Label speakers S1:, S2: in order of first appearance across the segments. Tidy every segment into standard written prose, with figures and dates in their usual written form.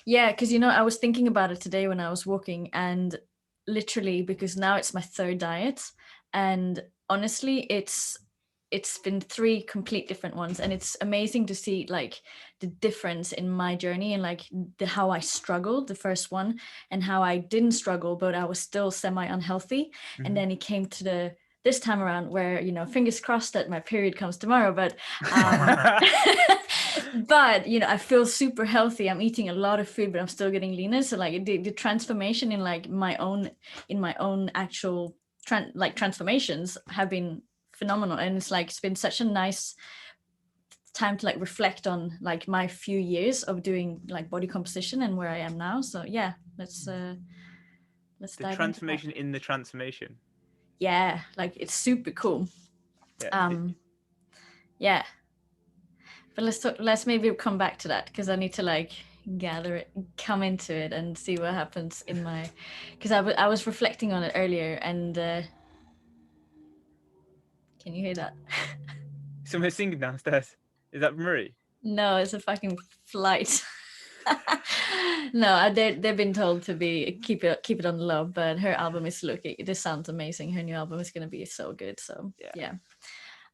S1: Yeah, because I was thinking about it today when I was walking, and literally because now it's my third diet, and honestly, it's been three complete different ones, and it's amazing to see like the difference in my journey and like how I struggled the first one and how I didn't struggle, but I was still semi unhealthy, and then it came to this time around where fingers crossed that my period comes tomorrow, but but I feel super healthy. I'm eating a lot of food, but I'm still getting leaner. So like the transformation in like my own actual transformations have been phenomenal, and it's been such a nice time to like reflect on like my few years of doing like body composition and where I am now. So yeah, let's
S2: The
S1: dive into that.
S2: transformation in the transformation.
S1: Yeah, like it's super cool.
S2: Yeah.
S1: Yeah, but let's maybe come back to that, because I need to like gather it, come into it, and see what happens in my, because I was reflecting on it earlier, and can you hear that?
S2: Someone's singing downstairs. Is that Marie?
S1: No, it's a fucking flight. No, they've been told to be keep it on the low, but her album is looking. This sounds amazing. Her new album is gonna be so good. So
S2: Yeah.
S1: yeah,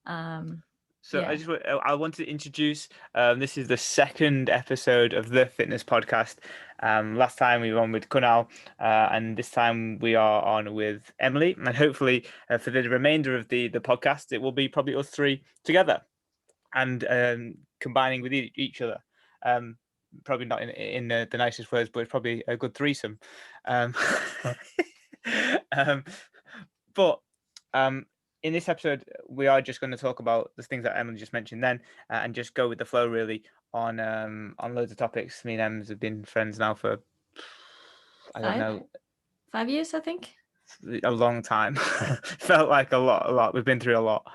S1: um,
S2: So
S1: yeah.
S2: I want to introduce. This is the second episode of the fitness podcast. Last time we were on with Kunal, and this time we are on with Emily. And hopefully, for the remainder of the podcast, it will be probably us three together and combining with each other. Probably not in the nicest words, but it's probably a good threesome. Um, um, but in this episode, we are just going to talk about the things that Emily just mentioned then, and just go with the flow really on loads of topics. Me and Ems have been friends now for, I don't know,
S1: 5 years, I think.
S2: a long time. Felt like a lot. We've been through a lot.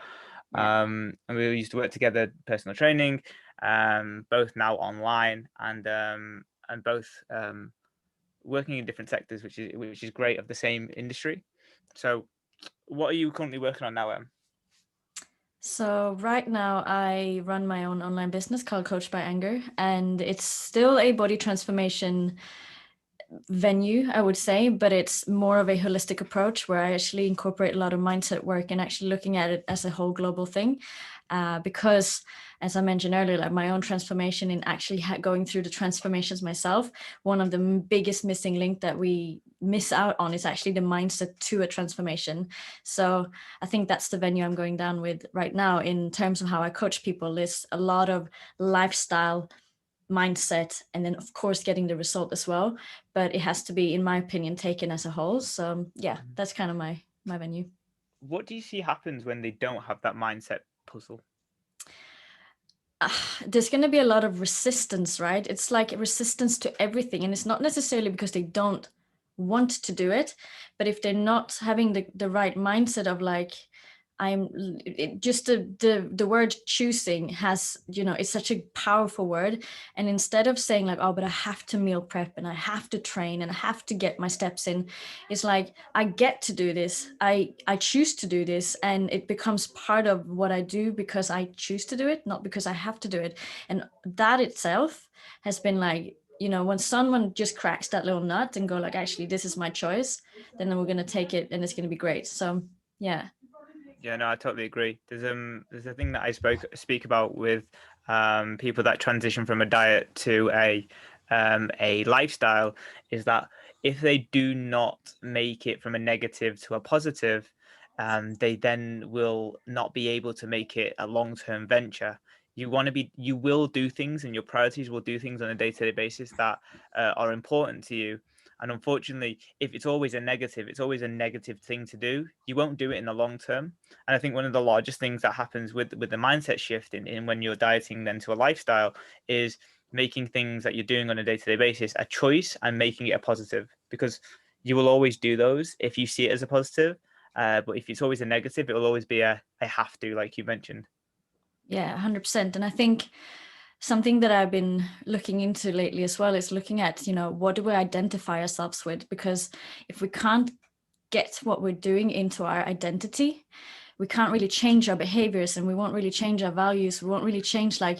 S1: Yeah.
S2: And we used to work together, personal training, both now online, and both working in different sectors, which is great, of the same industry. So, what are you currently working on now, Em?
S1: So right now I run my own online business called Coach by Anger, and it's still a body transformation venue, I would say, but it's more of a holistic approach where I actually incorporate a lot of mindset work and actually looking at it as a whole global thing. Because as I mentioned earlier, like my own transformation in actually going through the transformations myself, one of the biggest missing link that we miss out on is actually the mindset to a transformation. So I think that's the venue I'm going down with right now in terms of how I coach people. Is a lot of lifestyle mindset, and then of course getting the result as well, but it has to be, in my opinion, taken as a whole. So yeah, that's kind of my venue.
S2: What do you see happens when they don't have that mindset puzzle?
S1: There's going to be a lot of resistance, right? It's like resistance to everything, and it's not necessarily because they don't want to do it, but if they're not having the right mindset of like, just the word choosing has, it's such a powerful word. And instead of saying like, oh, but I have to meal prep and I have to train and I have to get my steps in, it's like, I get to do this. I choose to do this, and it becomes part of what I do because I choose to do it, not because I have to do it. And that itself has been like, when someone just cracks that little nut and go like, actually, this is my choice, then we're going to take it and it's going to be great. So yeah.
S2: Yeah, no, I totally agree. There's a thing that I speak about with people that transition from a diet to a lifestyle, is that if they do not make it from a negative to a positive, they then will not be able to make it a long-term venture. You will do things, and your priorities will do things on a day-to-day basis that are important to you. And unfortunately, if it's always a negative thing to do. You won't do it in the long term. And I think one of the largest things that happens with the mindset shift in when you're dieting then to a lifestyle is making things that you're doing on a day-to-day basis a choice and making it a positive, because you will always do those if you see it as a positive. But if it's always a negative, it will always be a I have to, like you mentioned.
S1: Yeah, 100%. And I think something that I've been looking into lately as well is looking at, what do we identify ourselves with? Because if we can't get what we're doing into our identity, we can't really change our behaviors, and we won't really change our values. We won't really change like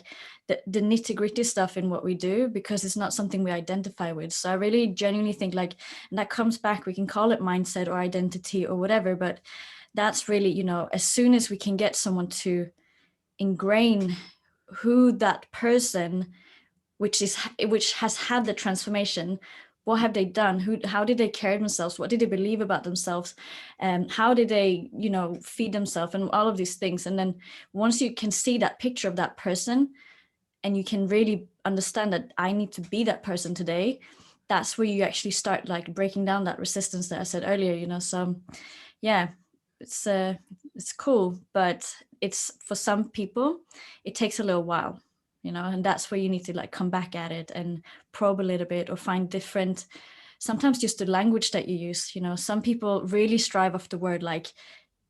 S1: the nitty-gritty stuff in what we do, because it's not something we identify with. So I really genuinely think, like, and that comes back, we can call it mindset or identity or whatever, but that's really, you know, as soon as we can get someone to ingrain who that person, which has had the transformation, what have they done, how did they carry themselves, what did they believe about themselves, how did they, you know, feed themselves, and all of these things. And then once you can see that picture of that person, and you can really understand that I need to be that person today, that's where you actually start like breaking down that resistance that I said earlier, you know. So yeah, it's cool, but it's, for some people it takes a little while, you know, and that's where you need to like come back at it and probe a little bit, or find different, sometimes just the language that you use, you know. Some people really strive after word like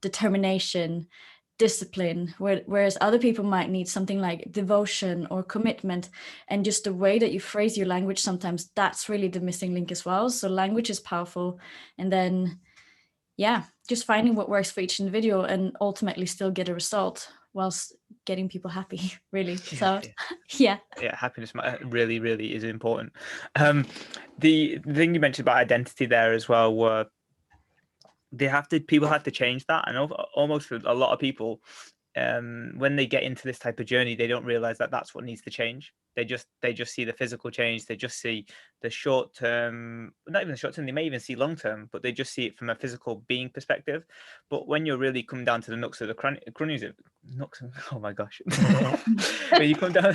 S1: determination, discipline, whereas other people might need something like devotion or commitment. And just the way that you phrase your language, sometimes that's really the missing link as well. So language is powerful. And then, yeah, just finding what works for each individual, and ultimately still get a result whilst getting people happy, really. So yeah.
S2: Yeah, happiness really, really is important. The thing you mentioned about identity there as well, were people have to change that. And almost for a lot of people, when they get into this type of journey, they don't realize that that's what needs to change. They just see the physical change. They just see the short term, not even the short term. They may even see long term, but they just see it from a physical being perspective. But when you're really come down to the nooks of the cronies of nooks, oh my gosh, when you come down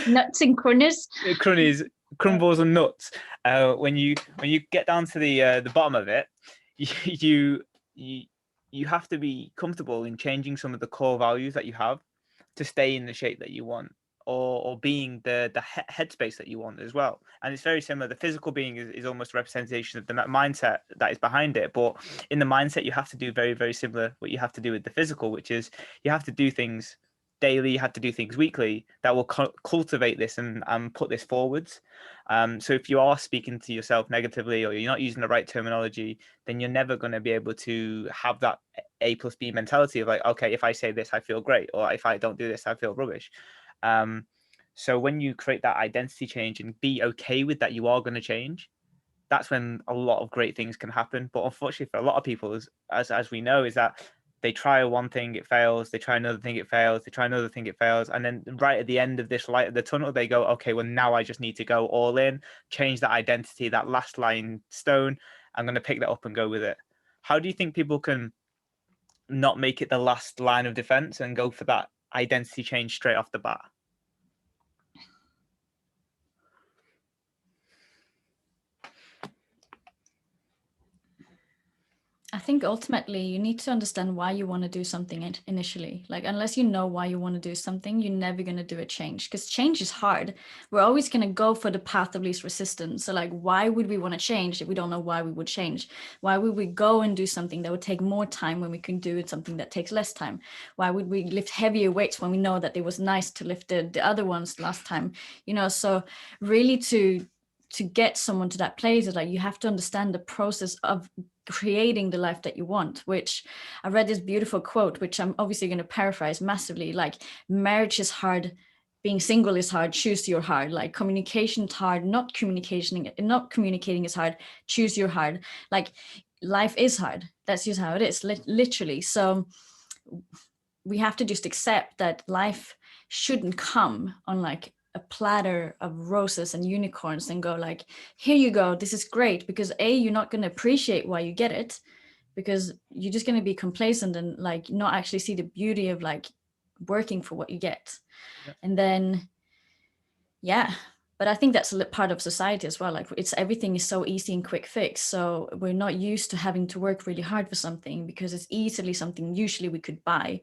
S1: Nuts and corners.
S2: cronies, crumbles and nuts, when you get down to the bottom of it, you you have to be comfortable in changing some of the core values that you have to stay in the shape that you want, or being the headspace that you want as well. And it's very similar. The physical being is almost a representation of the mindset that is behind it. But in the mindset, you have to do very, very similar what you have to do with the physical, which is you have to do things daily, you have to do things weekly that will cultivate this and put this forwards. So if you are speaking to yourself negatively, or you're not using the right terminology, then you're never going to be able to have that A+B mentality of like, okay, if I say this, I feel great, or if I don't do this, I feel rubbish. So when you create that identity change and be okay with that, you are going to change. That's when a lot of great things can happen. But unfortunately, for a lot of people, as we know, is that they try one thing, it fails. They try another thing, it fails. They try another thing, it fails. And then right at the end of this light of the tunnel, they go, okay, well, now I just need to go all in, change that identity, that last line stone. I'm going to pick that up and go with it. How do you think people can not make it the last line of defense and go for that identity change straight off the bat?
S1: I think ultimately you need to understand why you want to do something initially. Like, unless you know why you want to do something, you're never going to do a change, because change is hard. We're always going to go for the path of least resistance. So like, why would we want to change if we don't know why we would change? Why would we go and do something that would take more time when we can do it something that takes less time? Why would we lift heavier weights when we know that it was nice to lift the other ones last time? You know, so really to get someone to that place is like, you have to understand the process of creating the life that you want. Which I read this beautiful quote, which I'm obviously going to paraphrase massively, like, marriage is hard, being single is hard, choose your hard. Like, communication is hard, not communicating is hard, choose your hard. Like, life is hard, that's just how it is, literally. So we have to just accept that life shouldn't come on like a platter of roses and unicorns and go like, here you go, this is great. Because you're not going to appreciate why you get it, because you're just going to be complacent and like not actually see the beauty of like working for what you get. Yeah. And then but I think that's a part of society as well. Like, everything is so easy and quick fix. So we're not used to having to work really hard for something, because it's easily something usually we could buy,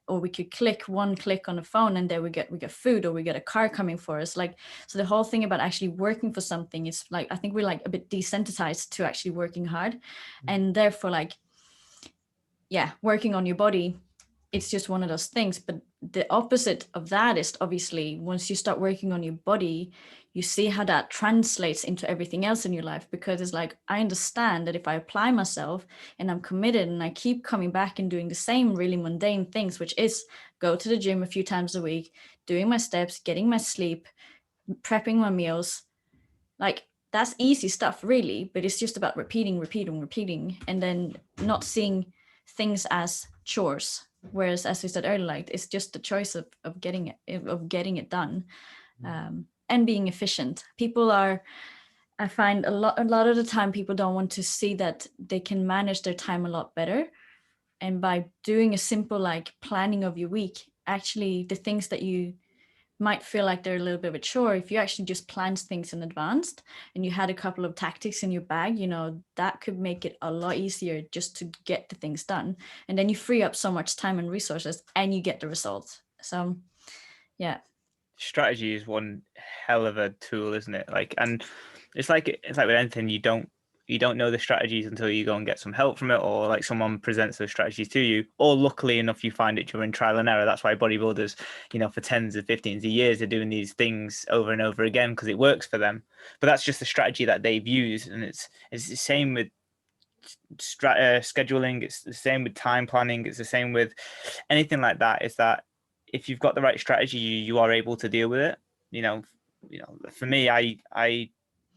S1: or we could one click on the phone and then we get food, or we get a car coming for us. Like, so the whole thing about actually working for something is like, I think we're like a bit desensitized to actually working hard. And therefore, like, working on your body it's just one of those things. But the opposite of that is obviously once you start working on your body, you see how that translates into everything else in your life, because it's like, I understand that if I apply myself and I'm committed and I keep coming back and doing the same really mundane things, which is go to the gym a few times a week, doing my steps, getting my sleep, prepping my meals, like that's easy stuff really, but it's just about repeating, and then not seeing things as chores. Whereas, as we said earlier, like it's just the choice of getting it done, and being efficient. People are, I find a lot of the time people don't want to see that they can manage their time a lot better, and by doing a simple like planning of your week, actually the things that you might feel like they're a little bit of a chore, if you actually just planned things in advance and you had a couple of tactics in your bag, that could make it a lot easier just to get the things done, and then you free up so much time and resources and you get the results. So yeah.
S2: Strategy is one hell of a tool, isn't it? Like, and it's like with anything, you don't know the strategies until you go and get some help from it, or like someone presents those strategies to you, or luckily enough you find it during trial and error. That's why bodybuilders, for 10s and 15s of years are doing these things over and over again, because it works for them. But that's just the strategy that they've used, and it's the same with scheduling. It's the same with time planning. It's the same with anything like that. Is that if you've got the right strategy, you are able to deal with it. For me, I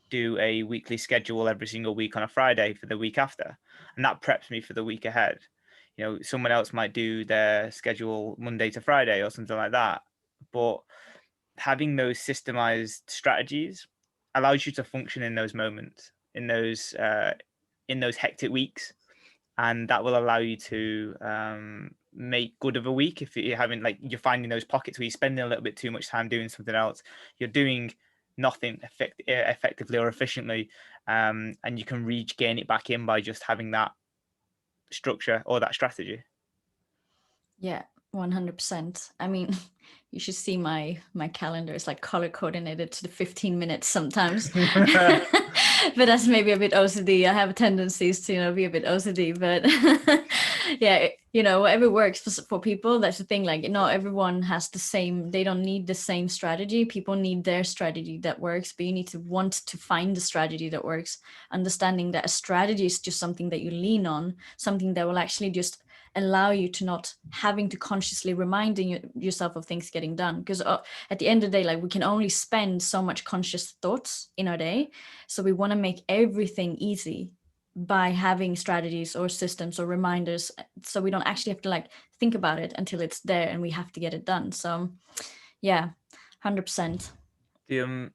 S2: do a weekly schedule every single week on a Friday for the week after, and that preps me for the week ahead. Someone else might do their schedule Monday to Friday or something like that, but having those systemized strategies allows you to function in those moments, in those hectic weeks, and that will allow you to make good of a week. If you're having, like, you're finding those pockets where you're spending a little bit too much time doing something else, you're doing nothing effectively or efficiently, and you can regain it back in by just having that structure or that strategy.
S1: Yeah, 100%. I mean, you should see my calendar. It's like color coordinated to the 15 minutes sometimes. But that's maybe a bit OCD. I have tendencies to, be a bit OCD, but yeah, whatever works for people. That's the thing. Like, not everyone has the same, they don't need the same strategy. People need their strategy that works, but you need to want to find the strategy that works, understanding that a strategy is just something that you lean on, something that will actually just allow you to not having to consciously reminding yourself of things getting done, because at the end of the day, like, we can only spend so much conscious thoughts in our day, so we want to make everything easy by having strategies or systems or reminders, so we don't actually have to like think about it until it's there and we have to get it done. So yeah, 100%.
S2: I'm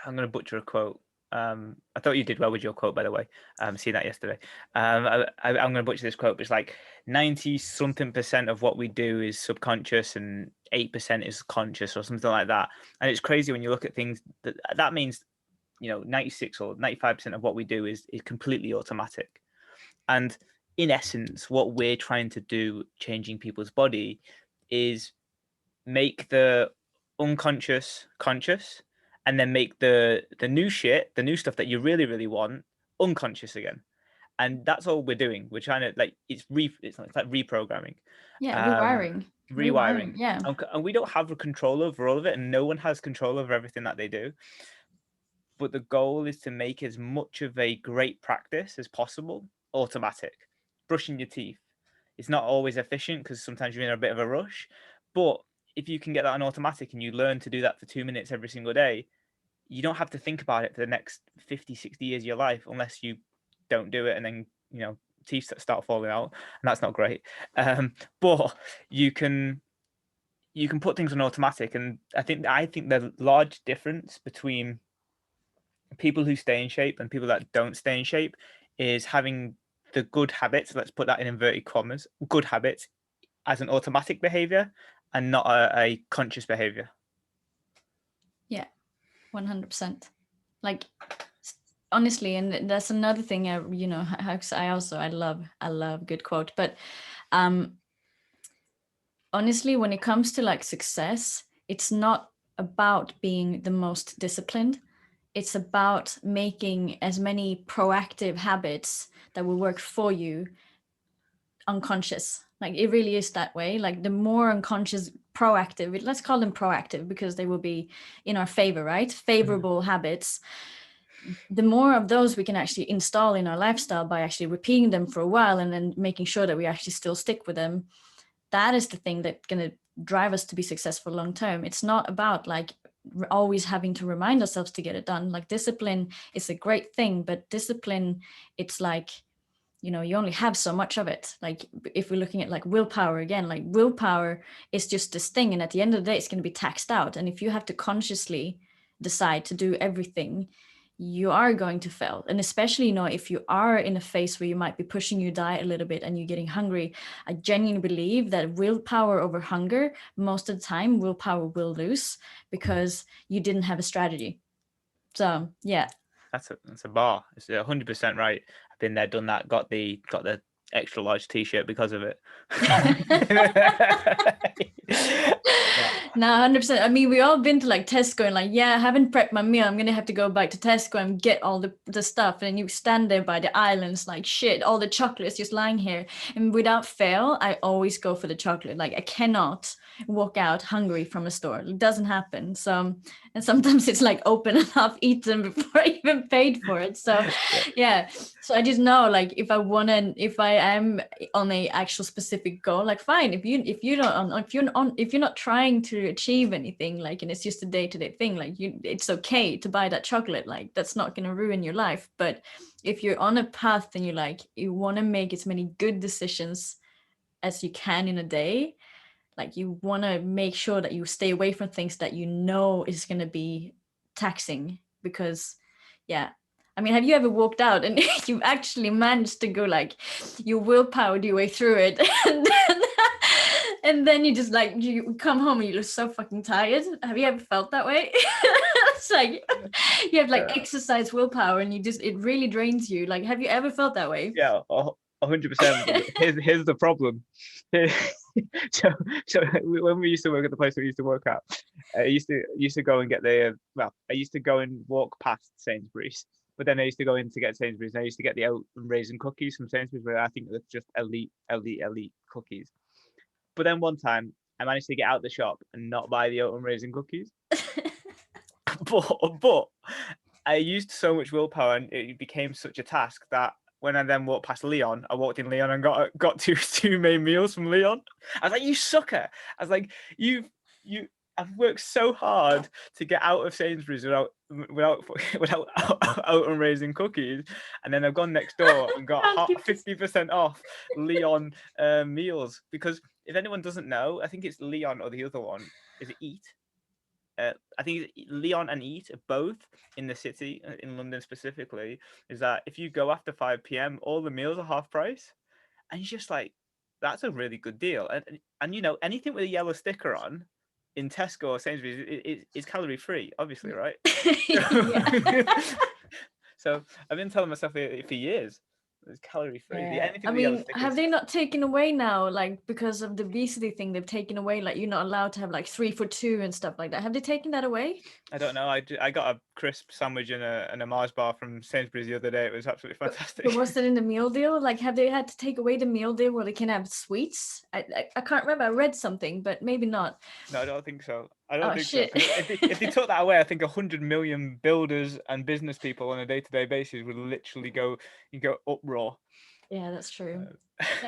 S2: going to butcher a quote. I thought you did well with your quote, by the way. Seen that yesterday. I'm going to butcher this quote, but it's like 90 something % of what we do is subconscious and 8% is conscious or something like that. And it's crazy when you look at things that means, 96 or 95% of what we do is completely automatic. And in essence, what we're trying to do, changing people's body, is make the unconscious conscious, and then make the new shit, the new stuff that you really, really want, unconscious again. And that's all we're doing. We're trying to, like, it's like reprogramming.
S1: Yeah,
S2: um
S1: rewiring.
S2: Rewiring.
S1: Yeah.
S2: And we don't have a control over all of it, and no one has control over everything that they do. But the goal is to make as much of a great practice as possible automatic. Brushing your teeth, it's not always efficient because sometimes you're in a bit of a rush, but if you can get that on automatic and you learn to do that for 2 minutes every single day, you don't have to think about it for the next 50, 60 years of your life, unless you don't do it and then, teeth start falling out, and that's not great. But you can put things on automatic. And I think the large difference between people who stay in shape and people that don't stay in shape is having the good habits, let's put that in inverted commas, good habits, as an automatic behavior and not a conscious behavior.
S1: Yeah, 100%. Like, honestly, and that's another thing, I love good quote, but honestly, when it comes to like success, it's not about being the most disciplined. It's about making as many proactive habits that will work for you unconscious. Like it really is that way. Like the more unconscious proactive, let's call them proactive because they will be in our favor, right? Favorable habits. The more of those we can actually install in our lifestyle by actually repeating them for a while and then making sure that we actually still stick with them. That is the thing that's going to drive us to be successful long term. It's not about like always having to remind ourselves to get it done. Like discipline is a great thing, but discipline, it's like, you know, you only have so much of it. Like if we're looking at like willpower again, like willpower is just this thing, and at the end of the day it's going to be taxed out. And if you have to consciously decide to do everything, you are going to fail. And especially, you know, if you are in a phase where you might be pushing your diet a little bit and you're getting hungry, I genuinely believe that willpower over hunger, most of the time willpower will lose because you didn't have a strategy. So yeah.
S2: That's a bar. It's 100% right. I've been there, done that. Got the extra large T-shirt because of it.
S1: No, 100%. I mean, we all been to like Tesco and like, yeah, I haven't prepped my meal. I'm gonna have to go back to Tesco and get all the stuff. And you stand there by the islands like shit, all the chocolates just lying here. And without fail, I always go for the chocolate. Like I cannot walk out hungry from a store. It doesn't happen. So, and sometimes it's like open and half eaten before I even paid for it. So yeah. So I just know like if I am on a actual specific goal, like fine, if you're not trying to achieve anything, like, and it's just a day-to-day thing, like it's okay to buy that chocolate, like that's not going to ruin your life. But if you're on a path and you want to make as many good decisions as you can in a day, like you want to make sure that you stay away from things that you know is going to be taxing. Because yeah, I mean, have you ever walked out and you actually managed to go like you willpowered your way through it and then you just like you come home and you look so fucking tired? Have you ever felt that way? It's like you have like exercise willpower and it really drains you. Like have you ever felt that way?
S2: Yeah, 100%. Here's the problem. so when we used to work at the place we used to work at, I used to go and get I used to go and walk past Sainsbury's, but then I used to go in to get Sainsbury's, and I used to get the oat and raisin cookies from Sainsbury's, where I think that's just elite cookies. But then one time I managed to get out the shop and not buy the oat and raisin cookies. but I used so much willpower and it became such a task that when I then walked past Leon, I walked in Leon and got two main meals from Leon. I was like, you sucker. I was like, I've worked so hard to get out of Sainsbury's without oat and raisin cookies, and then I've gone next door and got 50% off Leon meals. Because if anyone doesn't know, I think it's Leon or the other one. Is it Eat? I think Leon and Eat are both in the city, in London specifically, is that if you go after 5 p.m, all the meals are half price. And you're just like, that's a really good deal. And you know, anything with a yellow sticker on in Tesco or Sainsbury's is calorie free, obviously, right? So I've been telling myself for years, it's calorie free.
S1: Yeah. I mean, have they not taken away now, like because of the obesity thing, they've taken away, like you're not allowed to have like 3 for 2 and stuff like that. Have they taken that away?
S2: I don't know. I got a crisp sandwich and a Mars bar from Sainsbury's the other day. It was absolutely fantastic.
S1: But was it in the meal deal? Like, have they had to take away the meal deal where they can have sweets? I can't remember. I read something, but maybe not.
S2: No, I don't think so. I don't think so. If they took that away, I think 100 million builders and business people on a day-to-day basis would literally go uproar.
S1: Yeah, that's true.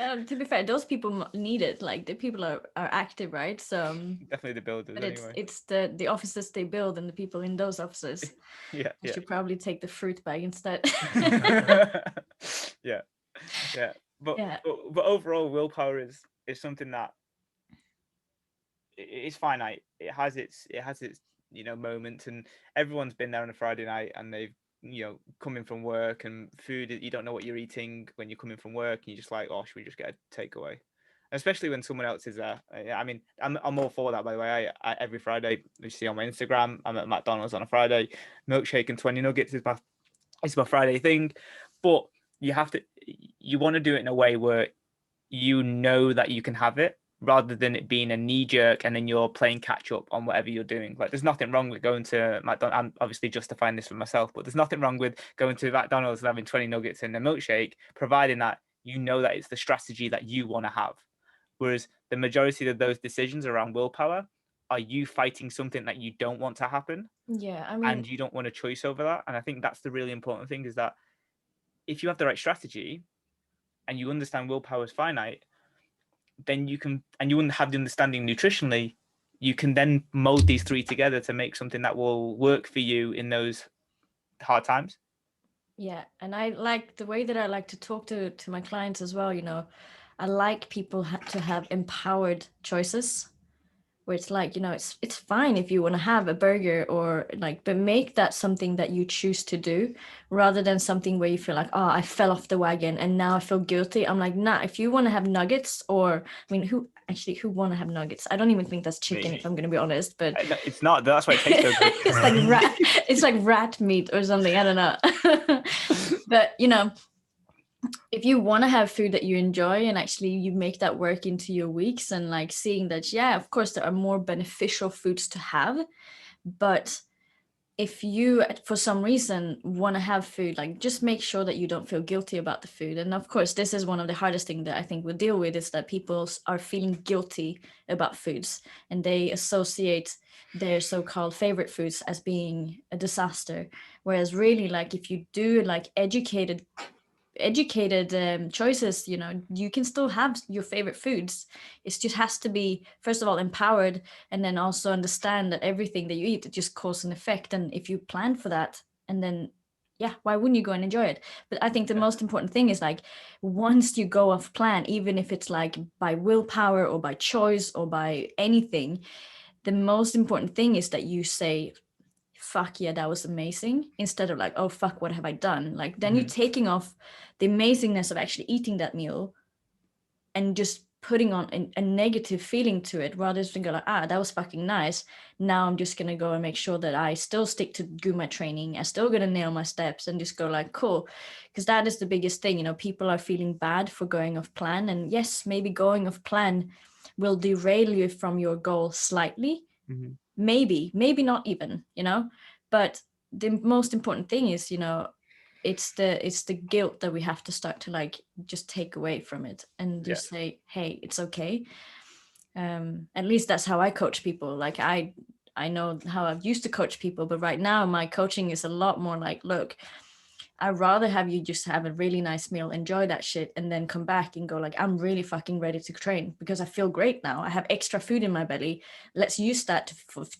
S1: To be fair, those people need it. Like the people are active, right? So
S2: definitely the builders.
S1: But
S2: anyway,
S1: it's the offices they build and the people in those offices.
S2: Yeah,
S1: I should probably take the fruit bag instead.
S2: yeah. But overall, willpower is something that it's finite. It has its moments, and everyone's been there on a Friday night and they've coming from work and food, you don't know what you're eating when you're coming from work and you're just like, oh, should we just get a takeaway? Especially when someone else is there. I mean, I'm all for that, by the way. I every Friday, you see on my Instagram, I'm at McDonald's on a Friday. Milkshake and 20 nuggets is my Friday thing. But you want to do it in a way where you know that you can have it, rather than it being a knee jerk and then you're playing catch up on whatever you're doing. Like, there's nothing wrong with going to McDonald's. I'm obviously justifying this for myself, but there's nothing wrong with going to McDonald's and having 20 nuggets and a milkshake, providing that you know that it's the strategy that you want to have. Whereas the majority of those decisions around willpower are you fighting something that you don't want to happen,
S1: Yeah, I
S2: and
S1: mean,
S2: you don't want a choice over that. And I think that's the really important thing, is that if you have the right strategy and you understand willpower is finite, then you can, and you wouldn't have the understanding nutritionally, you can then mold these three together to make something that will work for you in those hard times.
S1: yeah, and I like the way that I like to talk to my clients as well. I like people to have empowered choices, where it's like, it's fine if you want to have a burger, or like, but make that something that you choose to do, rather than something where you feel like, oh, I fell off the wagon and now I feel guilty. I'm like, nah, if you want to have nuggets, or I mean, who want to have nuggets? I don't even think that's chicken, if I'm going to be honest, but
S2: No, it's not. That's why it tastes so good.
S1: it's like rat meat or something. I don't know. But if you want to have food that you enjoy, and actually you make that work into your weeks, and like seeing that, yeah, of course there are more beneficial foods to have, but if you for some reason want to have food, like, just make sure that you don't feel guilty about the food. And of course, this is one of the hardest things that I think we deal with, is that people are feeling guilty about foods, and they associate their so-called favorite foods as being a disaster, whereas really, like, if you do like educated choices, you can still have your favorite foods. It just has to be, first of all, empowered, and then also understand that everything that you eat, it just cause an effect. And if you plan for that, and then, yeah, why wouldn't you go and enjoy it? But I think the most important thing is, like, once you go off plan, even if it's like by willpower or by choice or by anything, the most important thing is that you say, fuck yeah, that was amazing, instead of like, oh fuck, what have I done? Like, then you're taking off the amazingness of actually eating that meal, and just putting on a negative feeling to it, rather than go like, that was fucking nice, now I'm just gonna go and make sure that I still stick to do my training, I still gonna nail my steps, and just go like, cool. Because that is the biggest thing, people are feeling bad for going off plan. And yes, maybe going off plan will derail you from your goal slightly, maybe not even, but the most important thing is, it's the guilt that we have to start to, like, just take away from it, and just say, hey, it's okay. At least that's how I coach people. Like, I know how I've used to coach people, but right now my coaching is a lot more like, look, I'd rather have you just have a really nice meal, enjoy that shit, and then come back and go like, I'm really fucking ready to train because I feel great now. I have extra food in my belly. Let's use that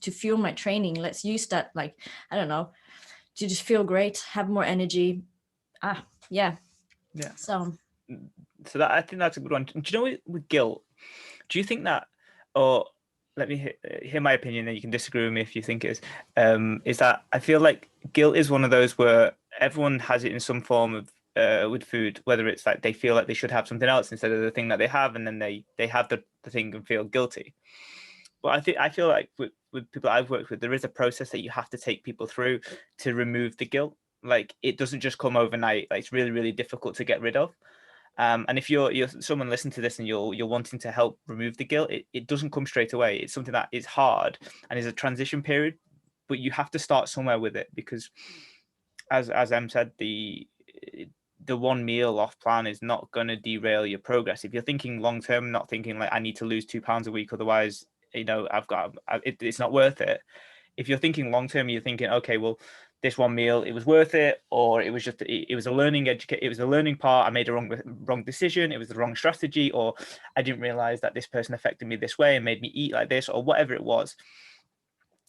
S1: to fuel my training. Let's use that, like, I don't know, to just feel great, have more energy. Yeah. So
S2: That, I think that's a good one. Do you know, with guilt, do you think that, or let me hear my opinion, and you can disagree with me if you think it is that I feel like guilt is one of those where everyone has it in some form of with food, whether it's like they feel like they should have something else instead of the thing that they have, and then they have the thing and feel guilty. But I feel like with people I've worked with, there is a process that you have to take people through to remove the guilt. Like, it doesn't just come overnight. Like, it's really, really difficult to get rid of. And if you're someone listening to this and you're wanting to help remove the guilt, it doesn't come straight away. It's something that is hard and is a transition period, but you have to start somewhere with it, because as Em said, the one meal off plan is not going to derail your progress. If you're thinking long term, not thinking like, I need to lose 2 pounds a week, otherwise, it's not worth it. If you're thinking long term, you're thinking, okay, well, this one meal, it was worth it, or it was just, it was a it was a learning part. I made a wrong decision. It was the wrong strategy, or I didn't realize that this person affected me this way and made me eat like this, or whatever it was.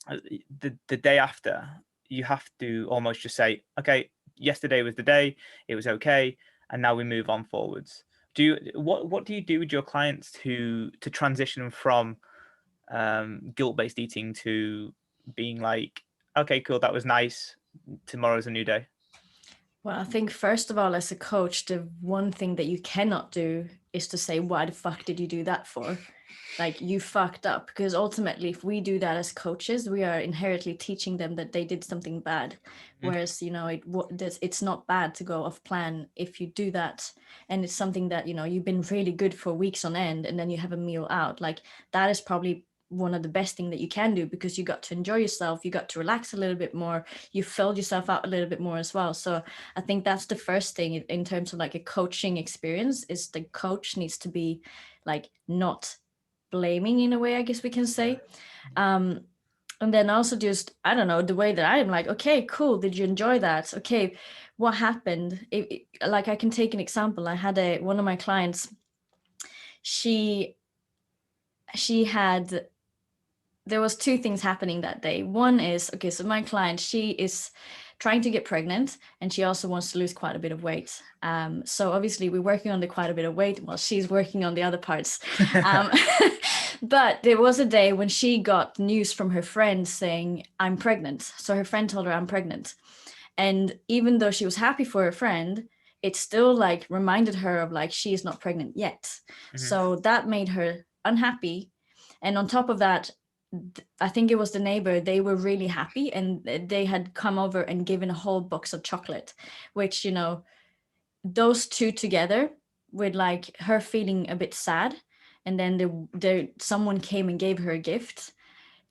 S2: The day after, you have to almost just say, okay, yesterday was the day, it was okay, and now we move on forwards. What do you do with your clients to transition from guilt-based eating to being like, okay, cool, that was nice, tomorrow's a new day?
S1: well, I think first of all, as a coach, the one thing that you cannot do is to say, why the fuck did you do that for? Like, you fucked up. Because ultimately, if we do that as coaches, we are inherently teaching them that they did something bad. Whereas, it's not bad to go off plan if you do that. And it's something that, you've been really good for weeks on end, and then you have a meal out. Like, that is probably one of the best thing that you can do, because you got to enjoy yourself, you got to relax a little bit more, you filled yourself out a little bit more as well. So I think that's the first thing in terms of like a coaching experience, is the coach needs to be like not blaming in a way, I guess we can say. And then also just, I don't know, the way that I'm like, okay, cool, did you enjoy that? Okay, what happened? Like, I can take an example. I had one of my clients, she had, there was two things happening that day. One is, okay, so my client, she is trying to get pregnant, and she also wants to lose quite a bit of weight. So obviously we're working on the quite a bit of weight while she's working on the other parts. But there was a day when she got news from her friend saying, I'm pregnant. So her friend told her, I'm pregnant. And even though she was happy for her friend, it still like reminded her of like, she is not pregnant yet.
S2: Mm-hmm.
S1: So that made her unhappy. And on top of that, I think it was the neighbor, they were really happy, and they had come over and given a whole box of chocolate, which, you know, those two together with like her feeling a bit sad. And then someone came and gave her a gift,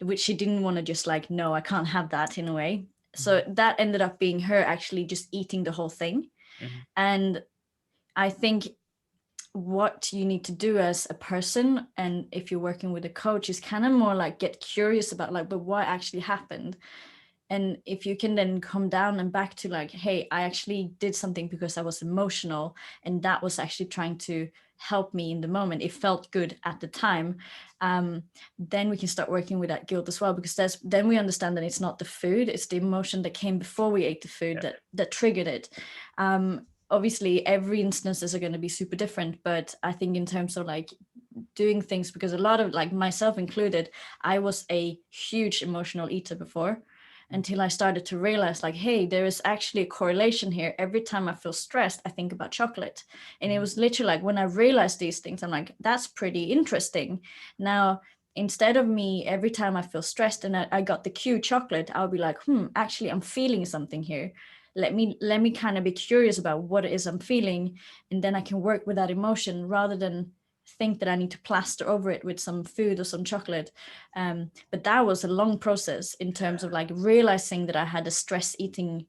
S1: which she didn't want to just like, no, I can't have that, in a way. So that ended up being her actually just eating the whole thing.
S2: Mm-hmm.
S1: And I think what you need to do as a person, and if you're working with a coach, is kind of more like get curious about like, but what actually happened. And if you can then come down and back to like, hey, I actually did something because I was emotional, and that was actually trying to help me in the moment, it felt good at the time, then we can start working with that guilt as well, because then we understand that it's not the food, it's the emotion that came before we ate the food that triggered it. Obviously every instances are going to be super different, but I think in terms of like doing things, because a lot of like myself included, I was a huge emotional eater before, until I started to realize like, hey, there is actually a correlation here. Every time I feel stressed, I think about chocolate. And it was literally like when I realized these things, I'm like, that's pretty interesting. Now, instead of me, every time I feel stressed and I got the cue chocolate, I'll be like, actually, I'm feeling something here. Let me kind of be curious about what it is I'm feeling. And then I can work with that emotion rather than think that I need to plaster over it with some food or some chocolate. But that was a long process in terms of like realizing that I had a stress eating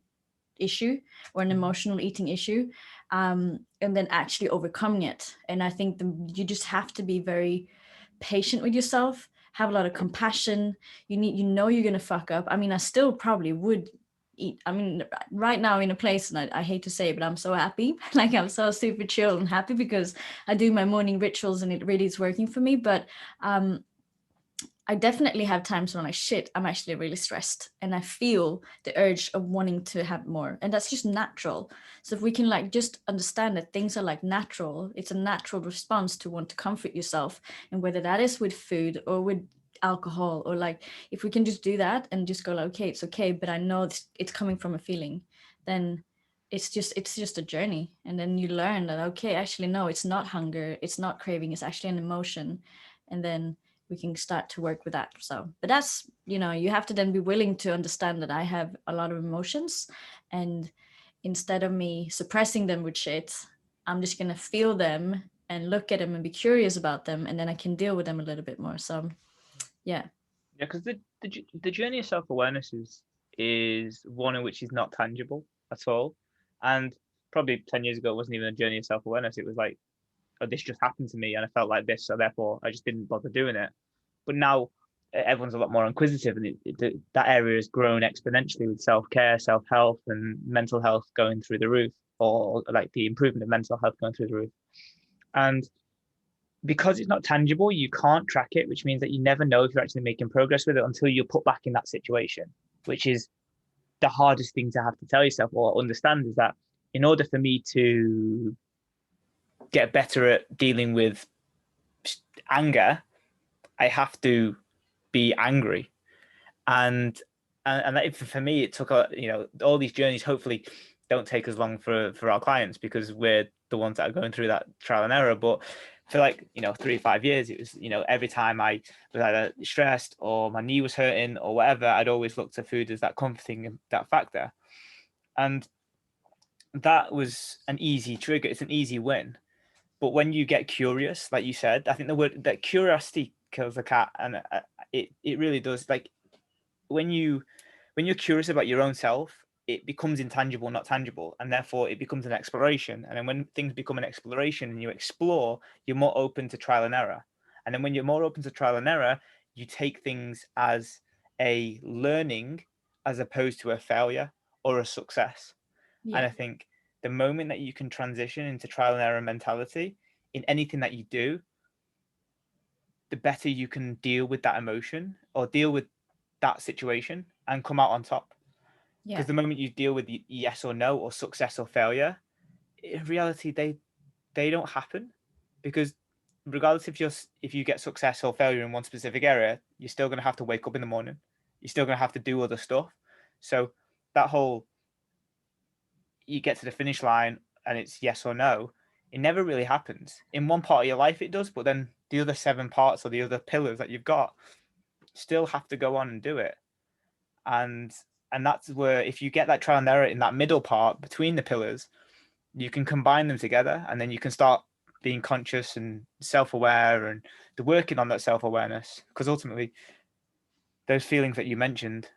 S1: issue or an emotional eating issue, and then actually overcoming it. And I think you just have to be very patient with yourself, have a lot of compassion. You know you're gonna fuck up. I mean, I still probably would eat. I mean, right now in a place, and I hate to say it, but I'm so happy. Like, I'm so super chill and happy because I do my morning rituals and it really is working for me. But I definitely have times when I'm like, shit, I'm actually really stressed and I feel the urge of wanting to have more. And that's just natural. So if we can like just understand that things are like natural, it's a natural response to want to comfort yourself. And whether that is with food or with alcohol, or like, if we can just do that and just go like, okay, it's okay, but I know it's coming from a feeling, then it's just a journey. And then you learn that, okay, actually, no, it's not hunger, it's not craving, it's actually an emotion. And then we can start to work with that. So, but that's, you have to then be willing to understand that I have a lot of emotions, and instead of me suppressing them with shit, I'm just going to feel them and look at them and be curious about them, and then I can deal with them a little bit more. So yeah.
S2: Yeah, because the journey of self-awareness is one in which is not tangible at all. And probably 10 years ago, it wasn't even a journey of self-awareness. It was like, oh, this just happened to me and I felt like this, so therefore I just didn't bother doing it. But now everyone's a lot more inquisitive, and that area has grown exponentially with self-care, self-health, and mental health going through the roof, or like the improvement of mental health going through the roof. And because it's not tangible, you can't track it, which means that you never know if you're actually making progress with it until you're put back in that situation, which is the hardest thing to have to tell yourself or understand, is that in order for me to get better at dealing with anger, I have to be angry. And that, for me, it took all these journeys hopefully don't take as long for our clients, because we're the ones that are going through that trial and error. But for 3 to 5 years, it was, every time I was either stressed or my knee was hurting or whatever, I'd always look to food as that comforting, that factor. And that was an easy trigger. It's an easy win. But when you get curious, like you said, I think the word that curiosity kills the cat. And it really does. Like when you're curious about your own self, it becomes intangible, not tangible, and therefore it becomes an exploration. And then when things become an exploration and you explore, you're more open to trial and error. And then when you're more open to trial and error, you take things as a learning as opposed to a failure or a success. And
S1: Yeah.
S2: I think the moment that you can transition into trial and error mentality in anything that you do, the better you can deal with that emotion or deal with that situation and come out on top.
S1: Yeah.
S2: Because the moment you deal with yes or no or success or failure, in reality they don't happen. Because regardless if you get success or failure in one specific area, you're still going to have to wake up in the morning. You're still going to have to do other stuff. So that whole you get to the finish line and it's yes or no, it never really happens. In one part of your life it does, but then the other 7 parts or the other pillars that you've got still have to go on and do it. And that's where if you get that trial and error in that middle part between the pillars, you can combine them together and then you can start being conscious and self-aware and the working on that self-awareness, because ultimately those feelings that you mentioned,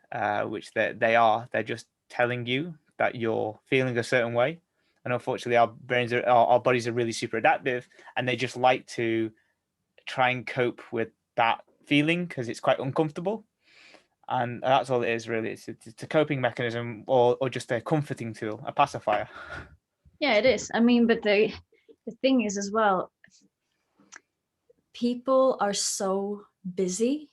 S2: which they're just telling you that you're feeling a certain way. And unfortunately, our bodies are really super adaptive, and they just like to try and cope with that feeling because it's quite uncomfortable. And that's all it is, really. It's a coping mechanism or just a comforting tool, a pacifier.
S1: Yeah, it is. I mean, but the thing is as well, people are so busy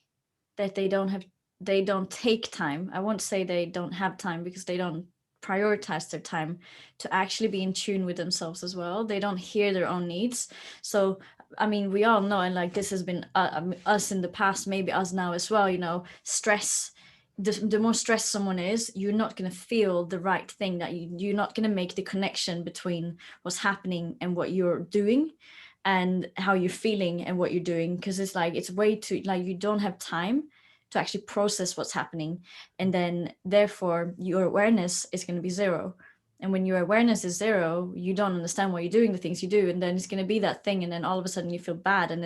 S1: that they don't take time. I won't say they don't have time because they don't prioritize their time to actually be in tune with themselves as well. They don't hear their own needs. So I mean, we all know, and like this has been us in the past, maybe us now as well, you know, stress. The more stressed someone is, you're not going to feel the right thing, that you're not going to make the connection between what's happening and what you're doing and how you're feeling and what you're doing, because it's like it's way too, like, you don't have time to actually process what's happening, and then therefore your awareness is going to be zero. And when your awareness is zero, you don't understand why you're doing the things you do, and then it's going to be that thing, and then all of a sudden you feel bad, and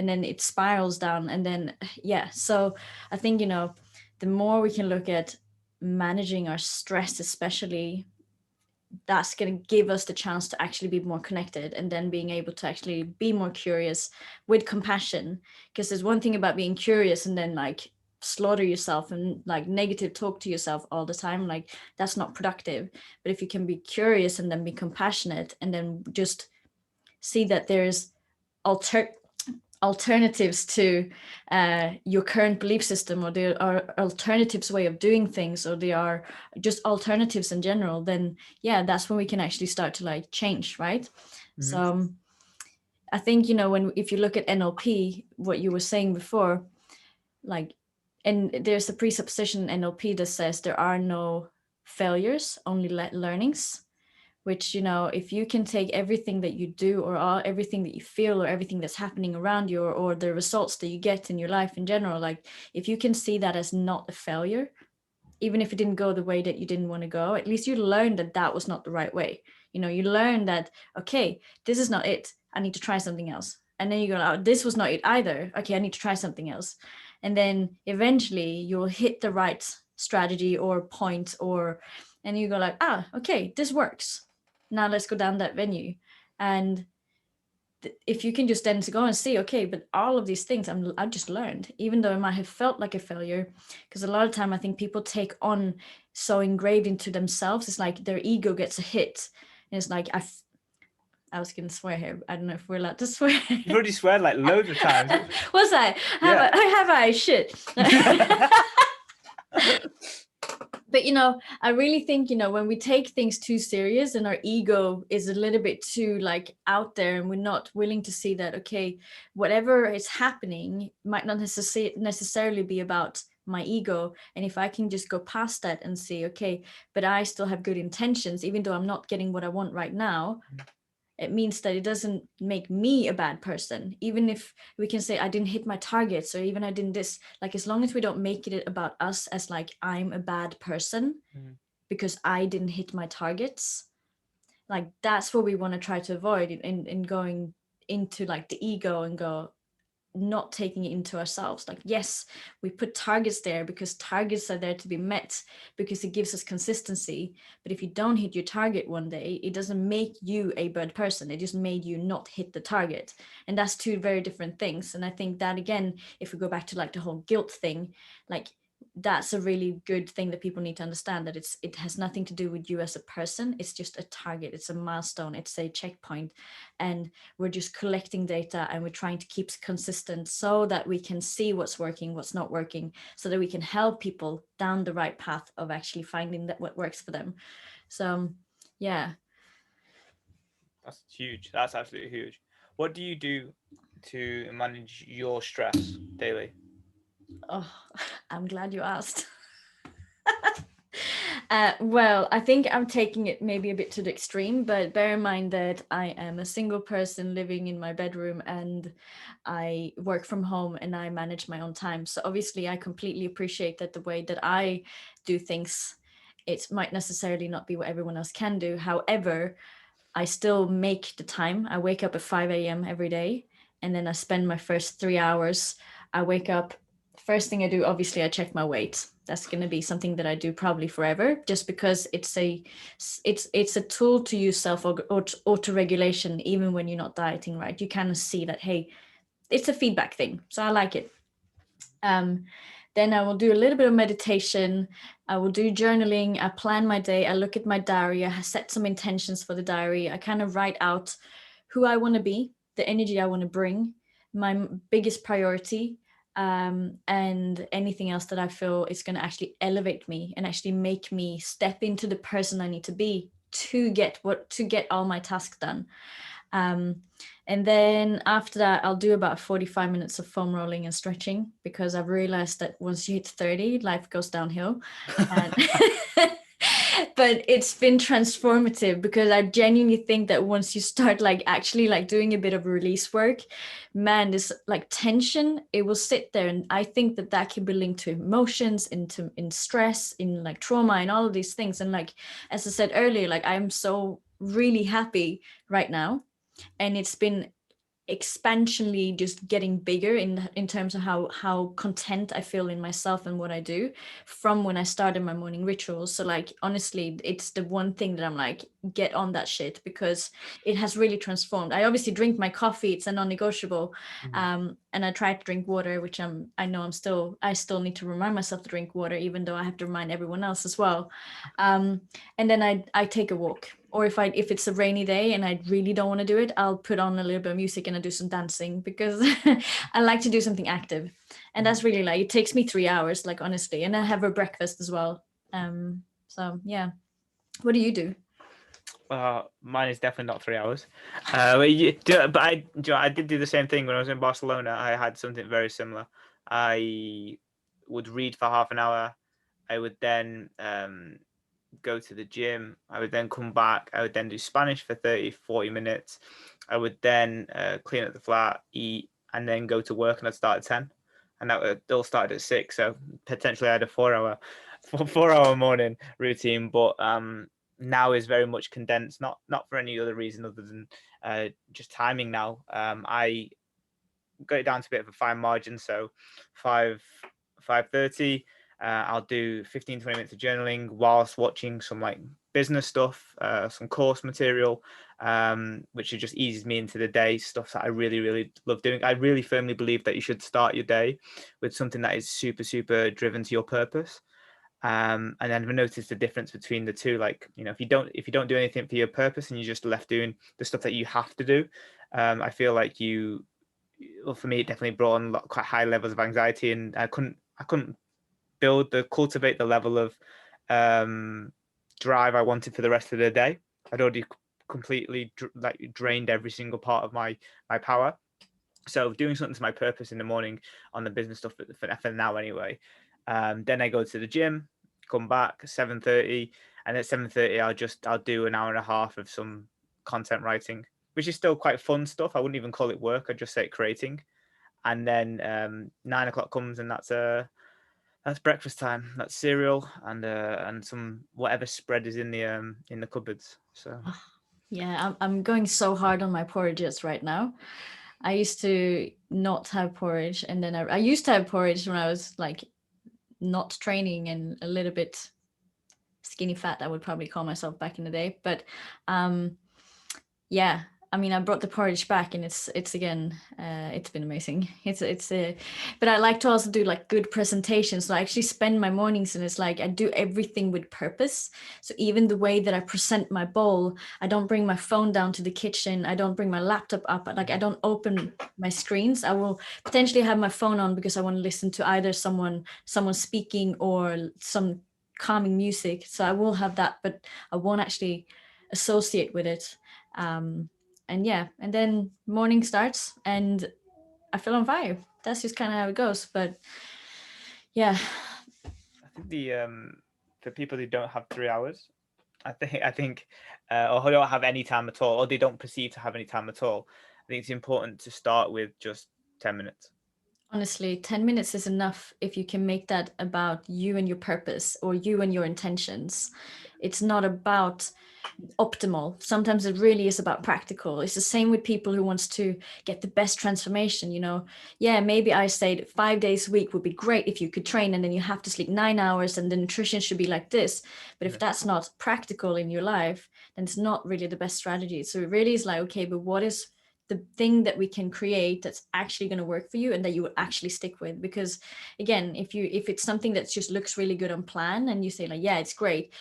S1: then it spirals down, and then yeah. So I think, you know, the more we can look at managing our stress, especially, that's going to give us the chance to actually be more connected, and then being able to actually be more curious with compassion. Because there's one thing about being curious and then like slaughter yourself and like negative talk to yourself all the time, like that's not productive. But if you can be curious and then be compassionate and then just see that there's alter alternatives to your current belief system, or there are alternatives way of doing things, or there are just alternatives in general, then yeah, that's when we can actually start to like change, right?
S2: Mm-hmm.
S1: So I think, you know, when if you look at NLP, what you were saying before, like, and there's a presupposition in NLP that says there are no failures, only learnings. Which, you know, if you can take everything that you do, or everything that you feel, or everything that's happening around you, or the results that you get in your life in general, like if you can see that as not a failure, even if it didn't go the way that you didn't want to go, at least you learned that that was not the right way. You know, you learn that, okay, this is not it, I need to try something else. And then you go, oh, this was not it either, okay, I need to try something else. And then eventually you'll hit the right strategy or point, or and you go like, ah, okay, this works, now let's go down that venue. And if you can just then to go and see, okay, but all of these things I just learned, even though it might have felt like a failure. Because a lot of time I think people take on so engraved into themselves, it's like their ego gets a hit, and it's like I was gonna swear here, I don't know if we're allowed to swear.
S2: You've already sweared like loads of times.
S1: Was I
S2: Yeah.
S1: have I shit. But you know, I really think, you know, when we take things too serious and our ego is a little bit too like out there, and we're not willing to see that, okay, whatever is happening might not necessarily be about my ego. And if I can just go past that and see, okay, but I still have good intentions, even though I'm not getting what I want right now, it means that it doesn't make me a bad person. Even if we can say I didn't hit my targets, or even I didn't this, like as long as we don't make it about us as like I'm a bad person because I didn't hit my targets, like that's what we want to try to avoid in going into like the ego and go, not taking it into ourselves. Like, yes, we put targets there because targets are there to be met, because it gives us consistency. But if you don't hit your target one day, it doesn't make you a bad person. It just made you not hit the target. And that's two very different things. And I think that, again, if we go back to like the whole guilt thing, like that's a really good thing that people need to understand, that it has nothing to do with you as a person. It's just a target, it's a milestone, it's a checkpoint, and we're just collecting data, and we're trying to keep consistent so that we can see what's working, what's not working, so that we can help people down the right path of actually finding that what works for them. So yeah.
S2: That's huge. That's absolutely huge. What do you do to manage your stress daily?
S1: Oh, I'm glad you asked. Well, I think I'm taking it maybe a bit to the extreme, but bear in mind that I am a single person living in my bedroom, and I work from home, and I manage my own time. So obviously, I completely appreciate that the way that I do things, it might necessarily not be what everyone else can do. However, I still make the time. I wake up at 5 a.m. every day, and then I spend my first 3 hours. I wake up. First thing I do, obviously, I check my weight. That's going to be something that I do probably forever, just because it's a tool to use self auto regulation, even when you're not dieting, right? You kind of see that, hey, it's a feedback thing, so I like it. Um, then I will do a little bit of meditation. I will do journaling. I plan my day. I look at my diary. I set some intentions for the diary. I kind of write out who I want to be, the energy I want to bring, my biggest priority, and anything else that I feel is going to actually elevate me and actually make me step into the person I need to be to get all my tasks done. Um, and then after that, I'll do about 45 minutes of foam rolling and stretching, because I've realized that once you hit 30, life goes downhill. And but it's been transformative, because I genuinely think that once you start like actually like doing a bit of release work, man, this like tension, it will sit there. And I think that that can be linked to emotions, in stress, in like trauma, and all of these things. And like, as I said earlier, like I'm so really happy right now, and it's been expansionally just getting bigger in terms of how content I feel in myself and what I do, from when I started my morning rituals. So like, honestly, it's the one thing that I'm like, get on that shit, because it has really transformed. I obviously drink my coffee, it's a non-negotiable. And I try to drink water, which I know I still need to remind myself to drink water, even though I have to remind everyone else as well. And then I take a walk, or if it's a rainy day and I really don't want to do it, I'll put on a little bit of music and I do some dancing, because I like to do something active. And that's really like, it takes me 3 hours, like, honestly. And I have a breakfast as well. So yeah. What do you do?
S2: Mine is definitely not 3 hours. But I did do the same thing when I was in Barcelona. I had something very similar. I would read for half an hour. I would then go to the gym. I would then come back. I would then do Spanish for 30, 40 minutes. I would then clean up the flat, eat, and then go to work. And I'd start at 10. And that all started at 6. So potentially I had a 4 hour morning routine. But now is very much condensed, not for any other reason other than just timing now. I got it down to a bit of a fine margin. So 5:30. I'll do 15, 20 minutes of journaling whilst watching some like business stuff, some course material, which just eases me into the day, stuff that I really, really love doing. I really firmly believe that you should start your day with something that is super, super driven to your purpose. And then I've noticed the difference between the two. Like, if you don't do anything for your purpose and you're just left doing the stuff that you have to do, I feel like well, for me, it definitely brought on quite high levels of anxiety, and I couldn't cultivate the level of drive I wanted for the rest of the day. I'd already completely drained every single part of my power. So doing something to my purpose in the morning on the business stuff for now anyway. Then I go to the gym, come back 7:30, and at 7:30 I'll do an hour and a half of some content writing, which is still quite fun stuff. I wouldn't even call it work. I'd just say creating. And then 9 o'clock comes, and that's breakfast time. That's cereal and some whatever spread is in the cupboards. So
S1: Yeah, I'm going so hard on my porridges right now. I used to not have porridge, and then I used to have porridge when I was like not training and a little bit skinny fat, I would probably call myself back in the day. But um, yeah, I mean, I brought the porridge back, and it's again, it's been amazing. But I like to also do like good presentations. So I actually spend my mornings, and it's like I do everything with purpose. So even the way that I present my bowl, I don't bring my phone down to the kitchen. I don't bring my laptop up. Like I don't open my screens. I will potentially have my phone on because I want to listen to either someone speaking or some calming music. So I will have that, but I won't actually associate with it. um and yeah, and then morning starts and I feel on fire. That's just kind of how it goes. But yeah.
S2: I think the for people who don't have 3 hours, I think or who don't have any time at all, or they don't perceive to have any time at all, I think it's important to start with just 10 minutes.
S1: Honestly, 10 minutes is enough if you can make that about you and your purpose or you and your intentions. It's not about optimal. Sometimes it really is about practical. It's the same with people who wants to get the best transformation, you know. Yeah, maybe I said 5 days a week would be great if you could train, and then you have to sleep 9 hours and the nutrition should be like this. But if
S2: Yeah.
S1: that's not practical in your life, then it's not really the best strategy. So it really is like, okay, but what is the thing that we can create that's actually going to work for you and that you will actually stick with? Because again, if it's something that just looks really good on plan and you say like, yeah, it's great,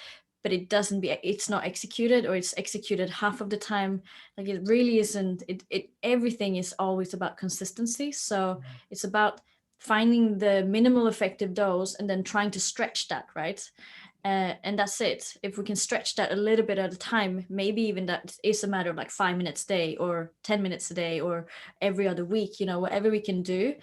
S1: but it's not executed, or it's executed half of the time, like it really isn't. It everything is always about consistency. So it's about finding the minimal effective dose and then trying to stretch that, right? And that's it. If we can stretch that a little bit at a time, maybe even that is a matter of like 5 minutes a day or 10 minutes a day or every other week, you know, whatever we can do.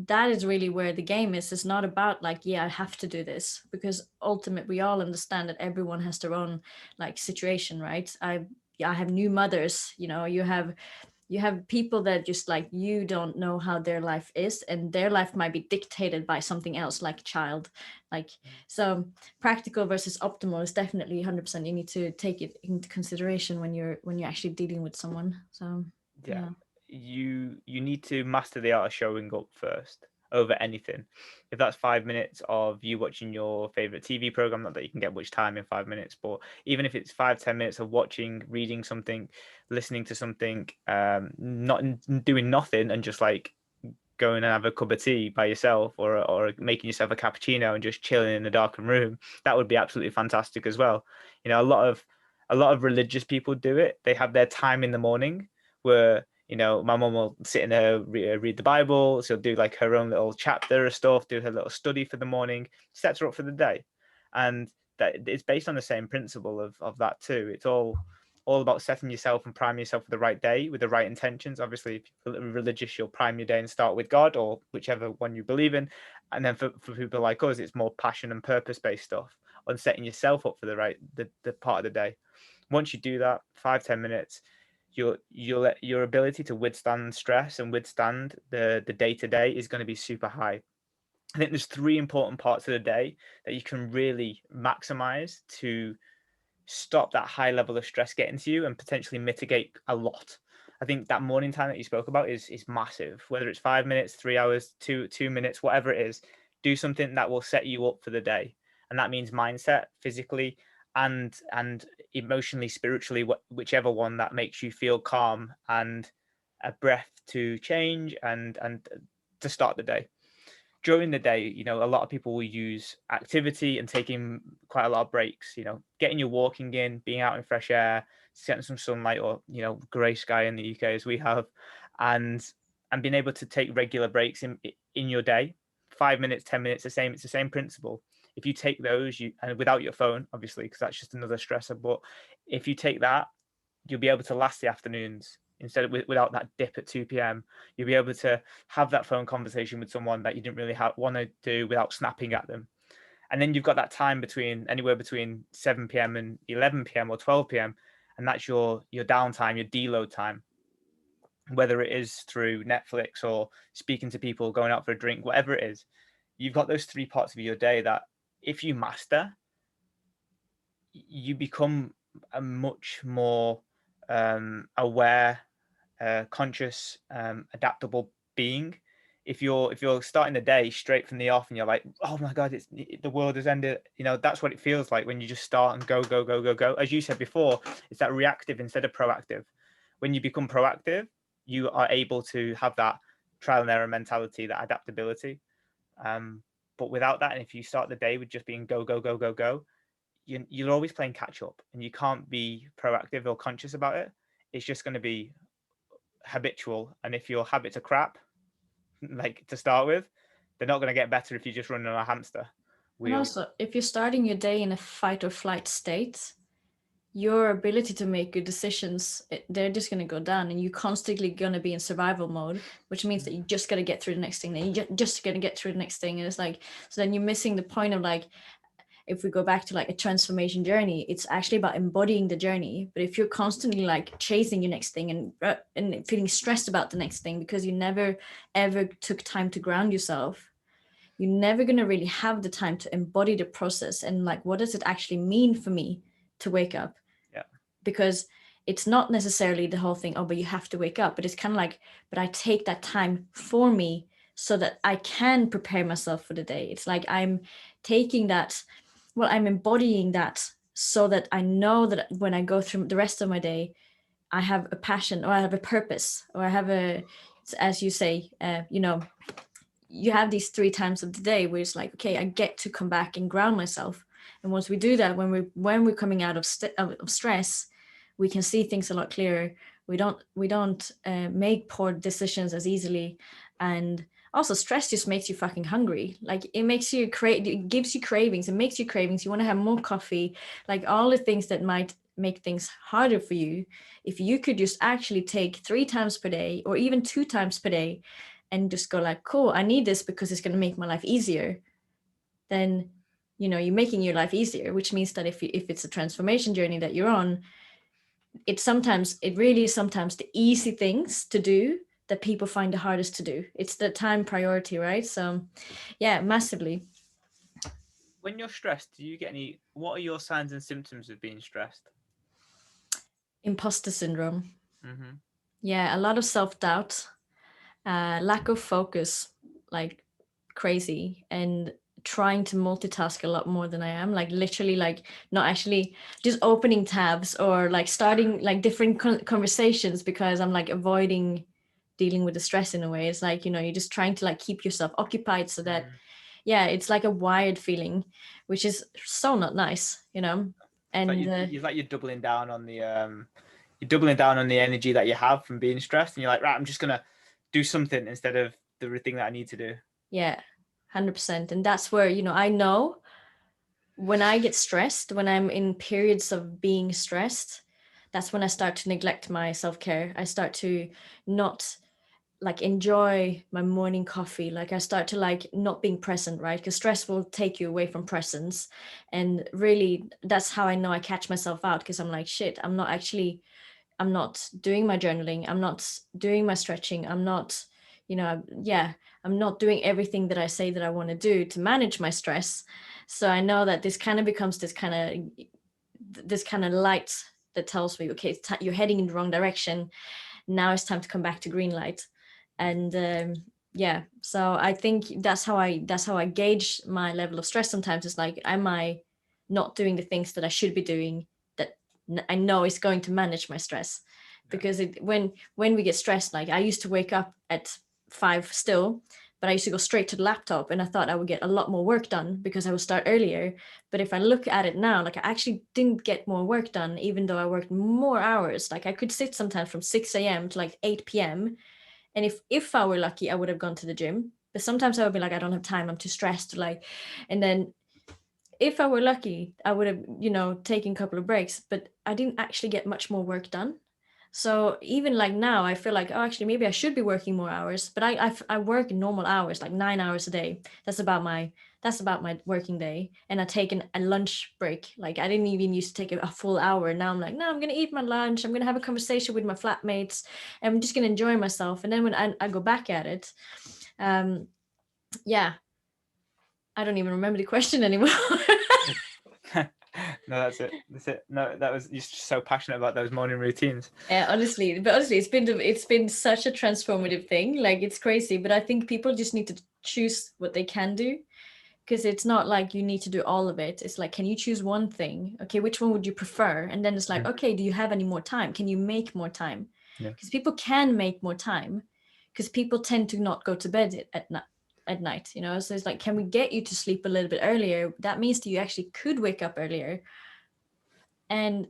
S1: That is really where the game is. It's not about like, yeah, I have to do this, because ultimately we all understand that everyone has their own like situation, right? I have new mothers, you know, you have people that just like, you don't know how their life is, and their life might be dictated by something else, like a child. Like, so practical versus optimal is definitely 100%. You need to take it into consideration when you're actually dealing with someone. So
S2: Yeah,
S1: yeah.
S2: you need to master the art of showing up first over anything. If that's 5 minutes of you watching your favorite TV program, not that you can get much time in 5 minutes, but even if it's 5-10 minutes of watching, reading something, listening to something, not doing nothing, and just like going and have a cup of tea by yourself, or making yourself a cappuccino and just chilling in a darkened room, that would be absolutely fantastic as well. You know, a lot of religious people do it. They have their time in the morning where, my mom will sit in her read the Bible. She'll do like her own little chapter of stuff, do her little study for the morning, sets her up for the day. And that it's based on the same principle of that too. It's all about setting yourself and priming yourself for the right day with the right intentions. Obviously, if you're religious, you'll prime your day and start with God or whichever one you believe in. And then for people like us, it's more passion and purpose based stuff on setting yourself up for the part of the day. Once you do that, 5-10 minutes, your ability to withstand stress and withstand the day to day is going to be super high. I think there's three important parts of the day that you can really maximize to stop that high level of stress getting to you and potentially mitigate a lot. I think that morning time that you spoke about is massive. Whether it's 5 minutes, 3 hours, 2 minutes, whatever it is, do something that will set you up for the day, and that means mindset, physically, and emotionally, spiritually, whichever one that makes you feel calm and a breath to change and to start the day. During the day, a lot of people will use activity and taking quite a lot of breaks, getting your walking in, being out in fresh air, getting some sunlight or, grey sky in the UK as we have, and being able to take regular breaks in your day. 5 minutes, 10 minutes, it's the same principle. If you take those, and without your phone, obviously, because that's just another stressor, but if you take that, you'll be able to last the afternoons instead of without that dip at 2 p.m. You'll be able to have that phone conversation with someone that you didn't really want to do without snapping at them. And then you've got that time anywhere between 7 p.m. and 11 p.m. or 12 p.m. And that's your downtime, your deload time, whether it is through Netflix or speaking to people, going out for a drink, whatever it is. You've got those three parts of your day that if you master, you become a much more aware conscious, adaptable being. If you're starting the day straight from the off and you're like, oh my god, the world has ended, that's what it feels like when you just start and go go go go go. As you said before, it's that reactive instead of proactive. When you become proactive, you are able to have that trial and error mentality, that adaptability. But without that, and if you start the day with just being go go go go go, you're always playing catch up, and you can't be proactive or conscious about it. It's just going to be habitual, and if your habits are crap, like to start with, they're not going to get better if you just run on a hamster
S1: And
S2: wheel.
S1: also, if you're starting your day in a fight or flight state, your ability to make good decisions, they're just going to go down, and you're constantly going to be in survival mode, which means that you just got to get through the next thing, then you just going to get through the next thing. And it's like, so then you're missing the point of, like, if we go back to like a transformation journey, it's actually about embodying the journey. But if you're constantly like chasing your next thing and feeling stressed about the next thing because you never ever took time to ground yourself, you're never going to really have the time to embody the process and like, what does it actually mean for me to wake up?
S2: Yeah.
S1: Because it's not necessarily the whole thing, oh, but you have to wake up. But it's kind of like, but I take that time for me so that I can prepare myself for the day. It's like I'm taking that, well, I'm embodying that so that I know that when I go through the rest of my day, I have a passion, or I have a purpose, or I have a, as you say, you have these 3 times of the day where it's like, okay, I get to come back and ground myself. And once we do that, when we're coming out of stress, we can see things a lot clearer. We don't make poor decisions as easily. And also, stress just makes you fucking hungry. Like, it makes you it gives you cravings. It makes you cravings. You want to have more coffee, like all the things that might make things harder for you. If you could just actually take 3 times per day, or even 2 times per day, and just go like, cool, I need this because it's going to make my life easier, then you're making your life easier, which means that if it's a transformation journey that you're on, it really is sometimes the easy things to do that people find the hardest to do. It's the time priority, right? So yeah, massively.
S2: When you're stressed, do you get what are your signs and symptoms of being stressed?
S1: Imposter syndrome.
S2: Mm-hmm.
S1: Yeah, a lot of self-doubt, lack of focus, like crazy, and trying to multitask a lot more than I am, like literally, like not actually just opening tabs or like starting like different conversations because I'm like avoiding dealing with the stress in a way. It's like, you're just trying to like keep yourself occupied so that, yeah, it's like a wired feeling, which is so not nice.
S2: Like
S1: And
S2: you're like you're doubling down on the energy that you have from being stressed, and you're like, right, I'm just gonna do something instead of the thing that I need to do.
S1: yeah, 100%. And that's where, I know when I get stressed, when I'm in periods of being stressed, that's when I start to neglect my self-care. I start to not like enjoy my morning coffee. Like, I start to like not being present, right? Because stress will take you away from presence. And really, that's how I know I catch myself out, because I'm like, shit, I'm not doing my journaling. I'm not doing my stretching. I'm not, yeah, I'm not doing everything that I say that I want to do to manage my stress. So I know that this kind of becomes this kind of light that tells me, okay, you're heading in the wrong direction. Now it's time to come back to green light. And yeah, so I think that's how I gauge my level of stress. Sometimes it's like, am I not doing the things that I should be doing, that I know is going to manage my stress? Because when we get stressed, like, I used to wake up at 5 still, but I used to go straight to the laptop, and I thought I would get a lot more work done because I would start earlier. But if I look at it now, like, I actually didn't get more work done, even though I worked more hours. Like, I could sit sometimes from 6 a.m. to like 8 p.m. And if I were lucky, I would have gone to the gym. But sometimes I would be like, I don't have time, I'm too stressed. Like, and then if I were lucky, I would have, taken a couple of breaks, but I didn't actually get much more work done. So even like now, I feel like, oh, actually, maybe I should be working more hours. But I work normal hours, like 9 hours a day. That's about my working day. And I take a lunch break. Like, I didn't even used to take a full hour. Now I'm like, no, I'm gonna eat my lunch. I'm gonna have a conversation with my flatmates. And I'm just gonna enjoy myself. And then when I go back at it, yeah, I don't even remember the question anymore.
S2: No, that's it. That's it. No, that was, you're just so passionate about those morning routines.
S1: Yeah, honestly, it's been such a transformative thing. Like it's crazy, but I think people just need to choose what they can do, because it's not like you need to do all of it. It's like, can you choose one thing? Okay, which one would you prefer? And then it's like,
S2: Mm.
S1: okay, do you have any more time? Can you make more time?
S2: Yeah.
S1: Because people can make more time, because people tend to not go to bed at night, you know. So it's like, can we get you to sleep a little bit earlier? That means that you actually could wake up earlier. And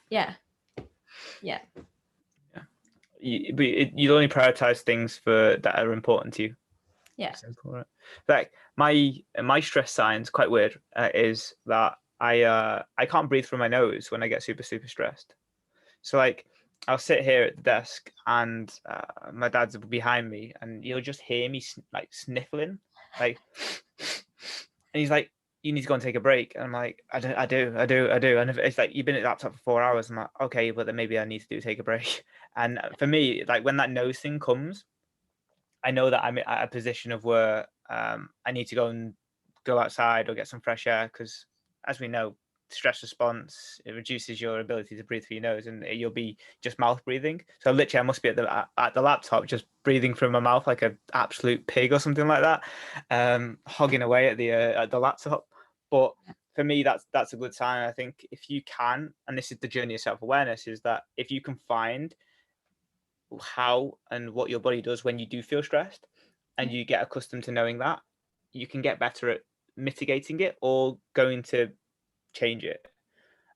S1: yeah, yeah,
S2: But you only prioritize things that are important to you.
S1: yeah,
S2: Simple, right? Like my stress signs, quite weird, is that I can't breathe through my nose when I get super stressed. So like I'll sit here at the desk and my dad's behind me, and you'll just hear me like sniffling, like, and he's like, "You need to go and take a break." And I'm like, I do." And if it's like, "You've been at the laptop for 4 hours," I'm like, "Okay, but then maybe I need to take a break." And for me, like when that nose thing comes, I know that I'm at a position of where I need to go outside or get some fresh air, because, as we know, stress response, it reduces your ability to breathe through your nose, and you'll be just mouth breathing. So literally, I must be at the laptop just breathing through my mouth like an absolute pig or something like that, hogging away at the laptop. But for me, that's a good sign. I think if you can, and this is the journey of self-awareness, is that if you can find how and what your body does when you do feel stressed, and you get accustomed to knowing that, you can get better at mitigating it or going to change it.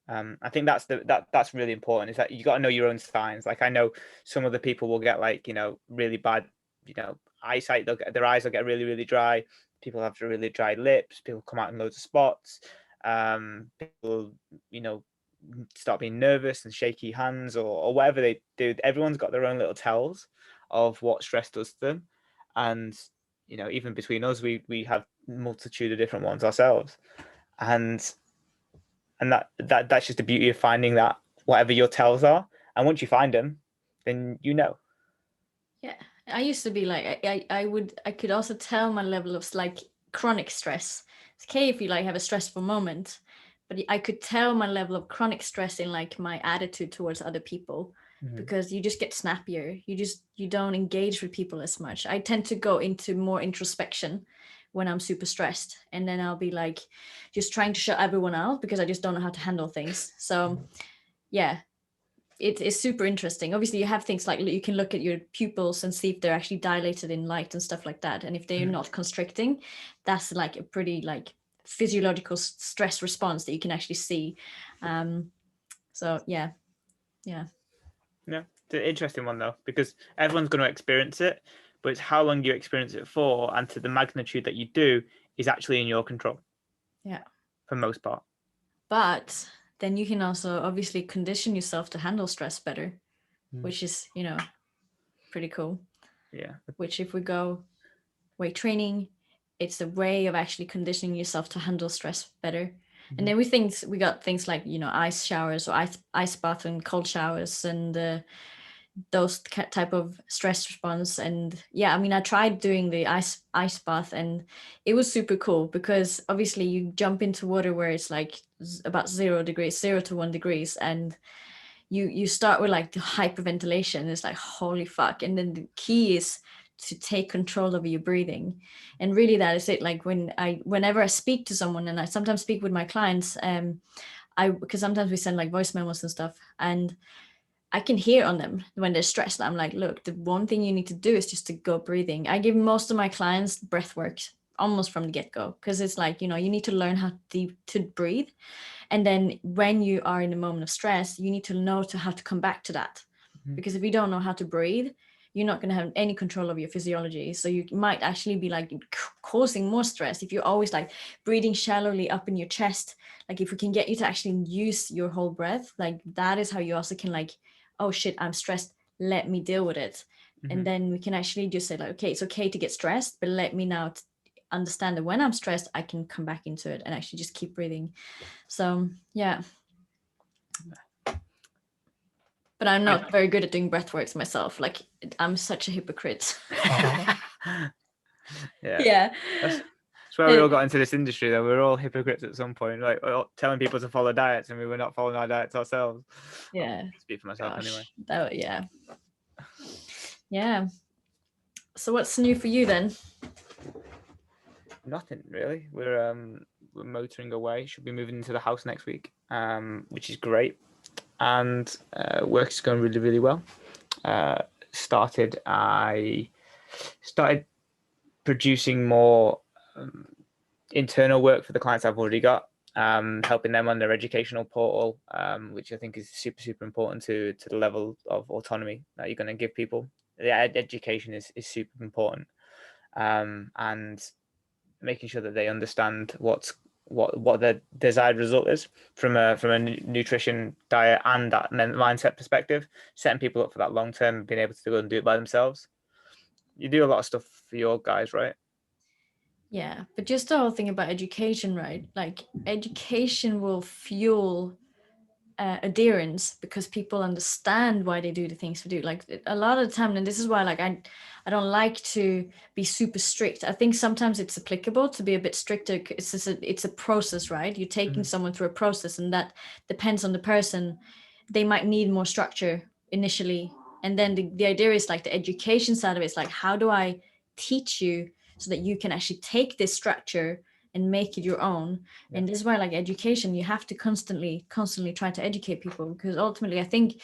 S2: I think that's really important, is that you got to know your own signs. Like I know some other people will get like, really bad, eyesight. Their eyes will get really dry. People have really dry lips. People come out in loads of spots. People, start being nervous and shaky hands, or whatever they do. Everyone's got their own little tells of what stress does to them. And, even between us, we have multitude of different ones ourselves. And that's just the beauty of finding that, whatever your tells are. And once you find them, then
S1: yeah. I used to be like, I could also tell my level of like chronic stress. It's okay if you like have a stressful moment, but I could tell my level of chronic stress in like my attitude towards other people,
S2: Mhm.
S1: because you just get snappier. You don't engage with people as much. I tend to go into more introspection when I'm super stressed, and then I'll be like just trying to shut everyone out because I just don't know how to handle things. So yeah, it is super interesting. Obviously, you have things like you can look at your pupils and see if they're actually dilated in light and stuff like that. And if they're not constricting, that's like a pretty like physiological stress response that you can actually see. So yeah, yeah,
S2: Yeah, it's an interesting one though, because everyone's going to experience it, but it's how long you experience it for, and to the magnitude that you do, is actually in your control
S1: yeah.
S2: for most part.
S1: But then you can also obviously condition yourself to handle stress better,
S2: Mm.
S1: which is pretty cool.
S2: Yeah.
S1: Which if we go weight training, it's a way of actually conditioning yourself to handle stress better. And then we got things like ice showers or ice bath and cold showers, and those type of stress response. And yeah, I mean, I tried doing the ice bath, and it was super cool, because obviously you jump into water where it's like about 0 degrees, 0 to 1 degrees, and you start with like the hyperventilation. It's like, holy fuck. And then the key is to take control over your breathing. And really that is it. Like whenever I speak to someone, and I sometimes speak with my clients, because sometimes we send like voice memos and stuff, and I can hear on them when they're stressed. I'm like, look, the one thing you need to do is just to go breathing. I give most of my clients breath work almost from the get-go, because it's like, you need to learn how to breathe. And then when you are in a moment of stress, you need to know how to come back to that. Because if you don't know how to breathe, you're not going to have any control of your physiology. So you might actually be like causing more stress if you're always like breathing shallowly up in your chest. Like if we can get you to actually use your whole breath, like that is how you also can like, oh shit, I'm stressed, let me deal with it. And then we can actually just say like, okay, it's okay to get stressed, but let me now understand that when I'm stressed, I can come back into it and actually just keep breathing. So yeah, but I'm not very good at doing breathworks myself. Like I'm such a hypocrite.
S2: Yeah.
S1: Yeah.
S2: That's why we all got into this industry, though. We were all hypocrites at some point, like telling people to follow diets, and we were not following our diets ourselves.
S1: Yeah.
S2: I'll speak for myself anyway.
S1: Yeah. Yeah. So what's new for you then?
S2: Nothing really. We're motoring away. Should be moving into the house next week, which is great, and work is going really, really well. I started producing more internal work for the clients I've already got, helping them on their educational portal, which I think is super, super important to the level of autonomy that you're going to give people. The education is super important, and making sure that they understand what their desired result is from a nutrition, diet, and that mindset perspective, setting people up for that long term, being able to go and do it by themselves. You do a lot of stuff for your guys, right?
S1: Yeah, but just the whole thing about education, right? Like education will fuel adherence because people understand why they do the things we do. Like a lot of the time, and this is why, like I don't like to be super strict. I think sometimes it's applicable to be a bit stricter. It's just it's a process, right? You're taking someone through a process, and that depends on the person. They might need more structure initially, and then the idea is like the education side of it is like, how do I teach you so that you can actually take this structure and make it your own.
S2: Yeah.
S1: And this is why, like education, you have to constantly try to educate people, because ultimately I think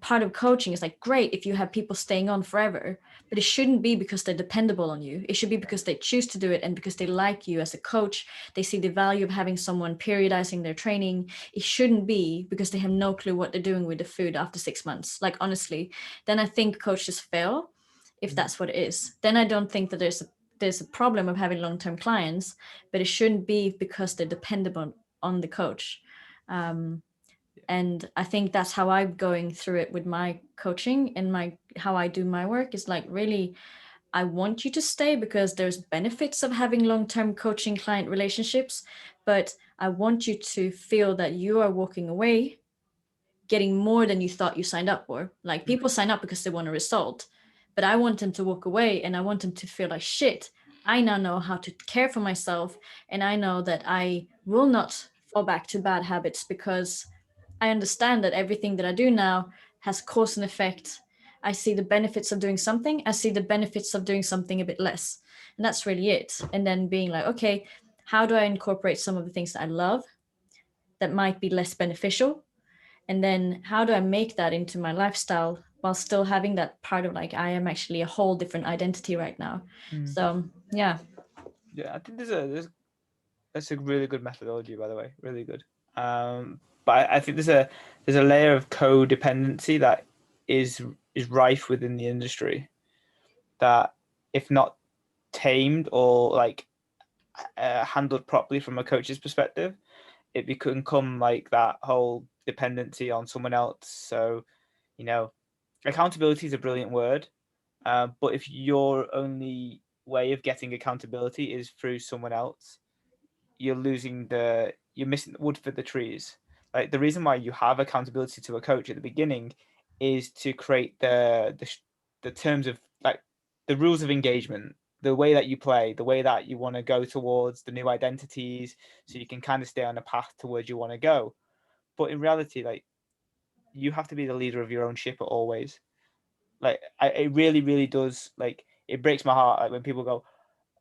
S1: part of coaching is like, great if you have people staying on forever, but it shouldn't be because they're dependable on you. It should be because they choose to do it and because they like you as a coach. They see the value of having someone periodizing their training. It shouldn't be because they have no clue what they're doing with the food after 6 months. Like honestly, then I think coaches fail if that's what it is. Then I don't think that there's a problem of having long-term clients, but it shouldn't be because they're dependable on the coach. And I think that's how I'm going through it with my coaching and my how I do my work is like, really, I want you to stay because there's benefits of having long-term coaching client relationships, but I want you to feel that you are walking away getting more than you thought you signed up for. Like people sign up because they want a result, but I want them to walk away and I want them to feel like, shit, I now know how to care for myself, and I know that I will not fall back to bad habits because I understand that everything that I do now has cause and effect. I see the benefits of doing something, I see the benefits of doing something a bit less. And that's really it. And then being like, okay, how do I incorporate some of the things that I love that might be less beneficial, and then how do I make that into my lifestyle while still having that part of like, I am actually a whole different identity right now. So yeah.
S2: Yeah, I think that's a really good methodology, by the way, really good. But I think there's a layer of codependency that is rife within the industry that, if not tamed or like handled properly from a coach's perspective, it can come like that whole dependency on someone else. So, you know, accountability is a brilliant word, but if your only way of getting accountability is through someone else, you're missing the wood for the trees. Like the reason why you have accountability to a coach at the beginning is to create the terms of like the rules of engagement, the way that you play, the way that you want to go towards the new identities, so you can kind of stay on a path towards you want to go. But in reality, like you have to be the leader of your own ship always. Like it really, really does. Like it breaks my heart like when people go,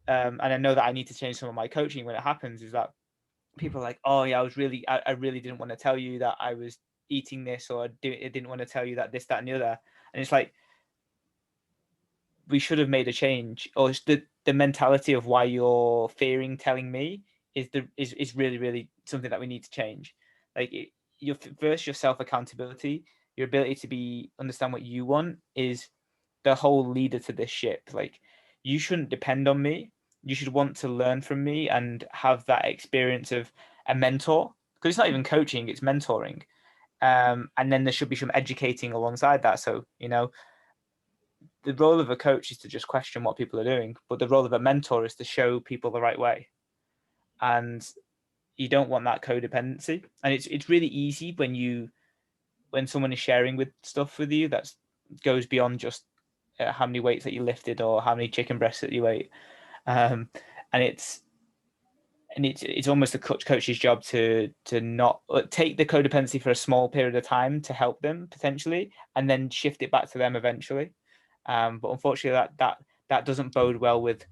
S2: and I know that I need to change some of my coaching when it happens. Is that people are like, oh yeah, I really didn't want to tell you that I was eating this, or I didn't want to tell you that this, that, and the other. And it's like, we should have made a change, or it's the mentality of why you're fearing telling me is really, really something that we need to change. Like your first, your self accountability, your ability to be understand what you want is the whole leader to this ship. Like you shouldn't depend on me. You should want to learn from me and have that experience of a mentor, because it's not even coaching, it's mentoring. And then there should be some educating alongside that. So, the role of a coach is to just question what people are doing, but the role of a mentor is to show people the right way. And you don't want that codependency. And it's really easy when someone is sharing with stuff with you that goes beyond just how many weights that you lifted or how many chicken breasts that you ate. And and it's almost the coach's job to not take the codependency for a small period of time to help them potentially, and then shift it back to them eventually. But unfortunately, that doesn't bode well with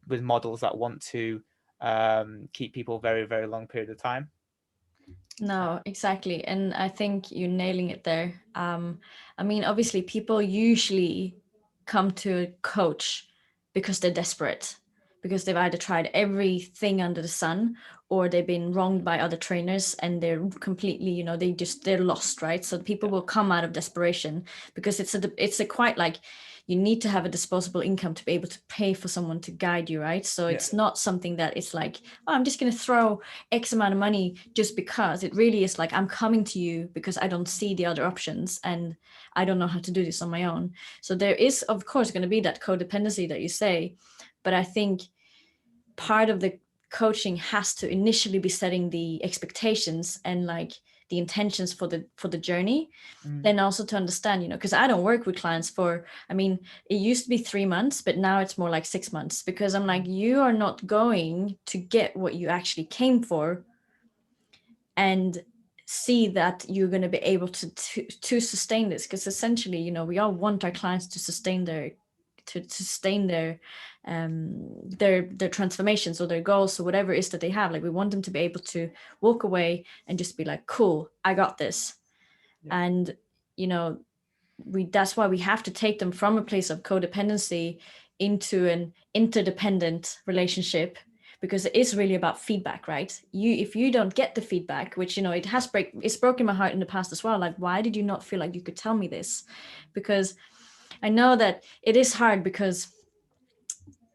S2: models that want to keep people very, very long period of time.
S1: No, exactly. And I think you're nailing it there. I mean, obviously, people usually come to a coach because they're desperate, because they've either tried everything under the sun or they've been wronged by other trainers and they're completely, they're lost, right? So people will come out of desperation because it's a quite like you need to have a disposable income to be able to pay for someone to guide you, right? So it's not something that it's like, oh, I'm just going to throw X amount of money just because. It really is like, I'm coming to you because I don't see the other options and I don't know how to do this on my own. So there is, of course, going to be that codependency that you say, but I think part of the coaching has to initially be setting the expectations and like the intentions for the journey. Then also to understand, because I don't work with clients for, I mean, it used to be 3 months, but now it's more like 6 months, because I'm like, you are not going to get what you actually came for and see that you're going to be able to sustain this, because essentially, we all want our clients to sustain their transformations or their goals or whatever it is that they have. Like, we want them to be able to walk away and just be like, cool, I got this. And that's why we have to take them from a place of codependency into an interdependent relationship, because it is really about feedback, right? If you don't get the feedback, which it's broken my heart in the past as well, like, why did you not feel like you could tell me this? Because I know that it is hard, because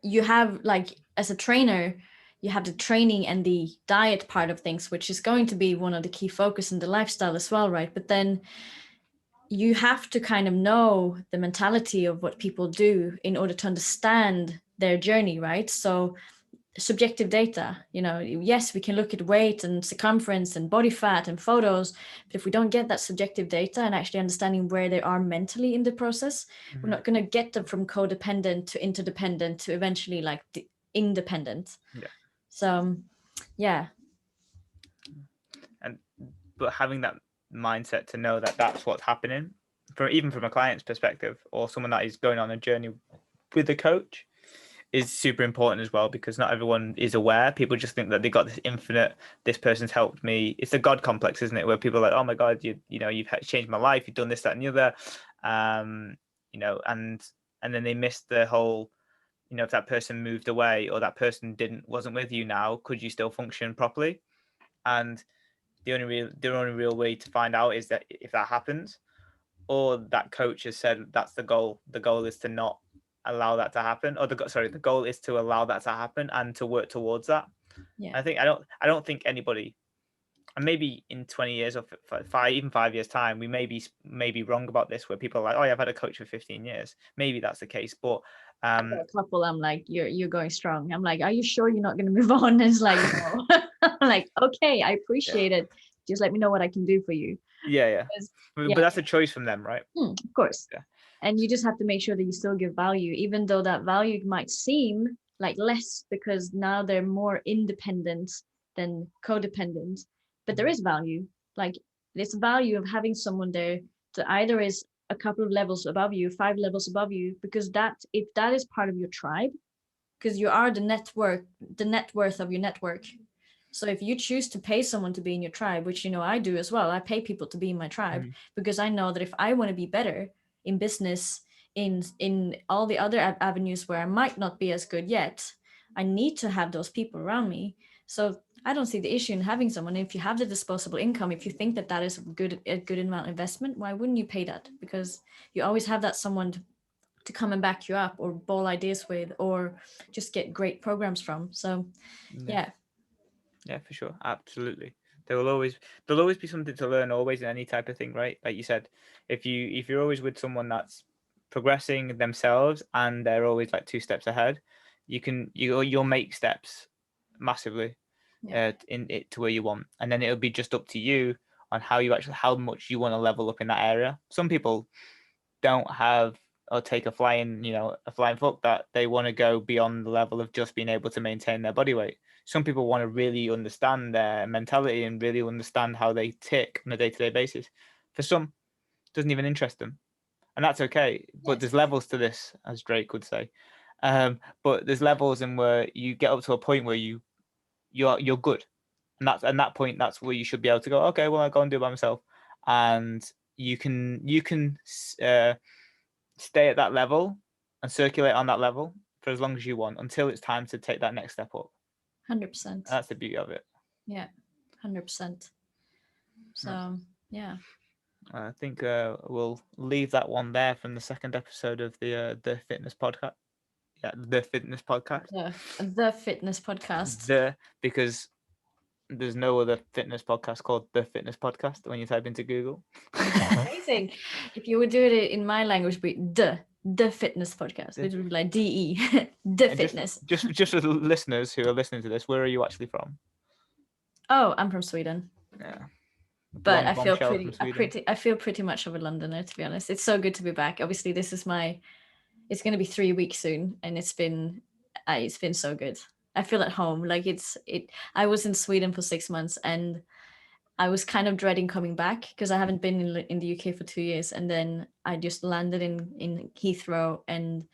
S1: you have, like, as a trainer, you have the training and the diet part of things, which is going to be one of the key focus in the lifestyle as well, right? But then you have to kind of know the mentality of what people do in order to understand their journey, right? So subjective data, yes, we can look at weight and circumference and body fat and photos, but if we don't get that subjective data and actually understanding where they are mentally in the process, we're not going to get them from codependent to interdependent to eventually like the independent. So yeah.
S2: But having that mindset to know that that's what's happening, even from a client's perspective or someone that is going on a journey with a coach, is super important as well, because not everyone is aware. People just think that they got this infinite, this person's helped me. It's a God complex, isn't it? Where people are like, oh my God, you've changed my life. You've done this, that, and the other. And then they miss the whole, if that person moved away or that person wasn't with you now, could you still function properly? And the only real way to find out is that if that happens, or that coach has said that's the goal. The goal is to not allow that to happen, or the goal is to allow that to happen and to work towards that.
S1: Yeah.
S2: I don't think anybody, and maybe in 20 years or 5 years time, we may be wrong about this, where people are like, oh yeah, I've had a coach for 15 years. Maybe that's the case, but
S1: a couple, I'm like, you're going strong. I'm like, are you sure you're not going to move on? And it's like, no. I'm like, okay, I appreciate it. Just let me know what I can do for you.
S2: Yeah. But that's a choice from them, right?
S1: Of course. Yeah. And you just have to make sure that you still give value, even though that value might seem like less, because now they're more independent than codependent. But there is value. Like, this value of having someone there that either is a couple of levels above you, 5 levels above you, because if that is part of your tribe, because you are the net worth of your network. So if you choose to pay someone to be in your tribe, which I do as well, I pay people to be in my tribe, because I know that if I want to be better in business, in all the other avenues where I might not be as good yet, I need to have those people around me. So I don't see the issue in having someone. If you have the disposable income, if you think that is a good amount of investment, why wouldn't you pay that? Because you always have that someone to come and back you up, or bowl ideas with, or just get great programs from. So yeah,
S2: for sure, absolutely. There'll always be something to learn, always, in any type of thing, right? Like you said, if you're always with someone that's progressing themselves and they're always like 2 steps ahead, you'll make steps massively in it to where you want, and then it'll be just up to you on how much you want to level up in that area. Some people don't have or take a flying foot, that they want to go beyond the level of just being able to maintain their body weight. some people want to really understand their mentality and really understand how they tick on a day-to-day basis. For some, it doesn't even interest them, and that's okay. But
S1: Yes.
S2: there's levels to this, as Drake would say. But there's levels in where you get up to a point where you're good, and that point, that's where you should be able to go, okay, well, I'll go and do it by myself, and you can stay at that level and circulate on that level for as long as you want until it's time to take that next step up.
S1: 100%.
S2: That's the beauty of it.
S1: Yeah, 100%. So, yeah.
S2: I think we'll leave that one there from the second episode of the fitness podcast. Yeah, the fitness podcast.
S1: The fitness podcast.
S2: Because there's no other fitness podcast called the fitness podcast when you type into Google.
S1: Amazing. If you would do it in my language, be the fitness podcast. It would be like DE, the
S2: And
S1: fitness.
S2: just for the listeners who are listening to this, where are you actually from?
S1: Oh, I'm from Sweden.
S2: Yeah.
S1: But I feel
S2: Bombshell from Sweden.
S1: I feel pretty much of a Londoner, to be honest. It's so good to be back. Obviously, this is it's going to be 3 weeks soon, and it's been so good. I feel at home. Like I was in Sweden for 6 months, and I was kind of dreading coming back because I haven't been in the UK for 2 years, and then I just landed in Heathrow and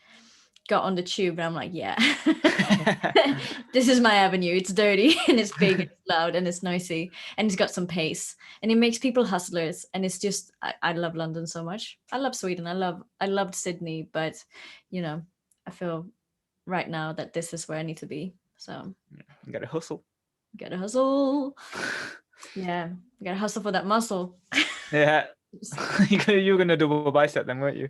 S1: got on the tube, and I'm like, yeah, this is my avenue. It's dirty and it's big, and it's loud and it's noisy, and it's got some pace, and it makes people hustlers, and it's just I love London so much. I love Sweden. I loved Sydney, but I feel right now that this is where I need to be. So
S2: You gotta hustle.
S1: gotta hustle. Yeah, you gotta hustle for that muscle.
S2: Yeah. You were gonna double a bicep then, weren't you?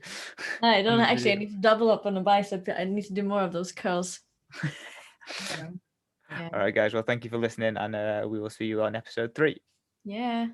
S1: No, I don't actually. I need to double up on the bicep. I need to do more of those curls. Yeah.
S2: All right, guys. Well, thank you for listening, and we will see you on episode 3.
S1: Yeah.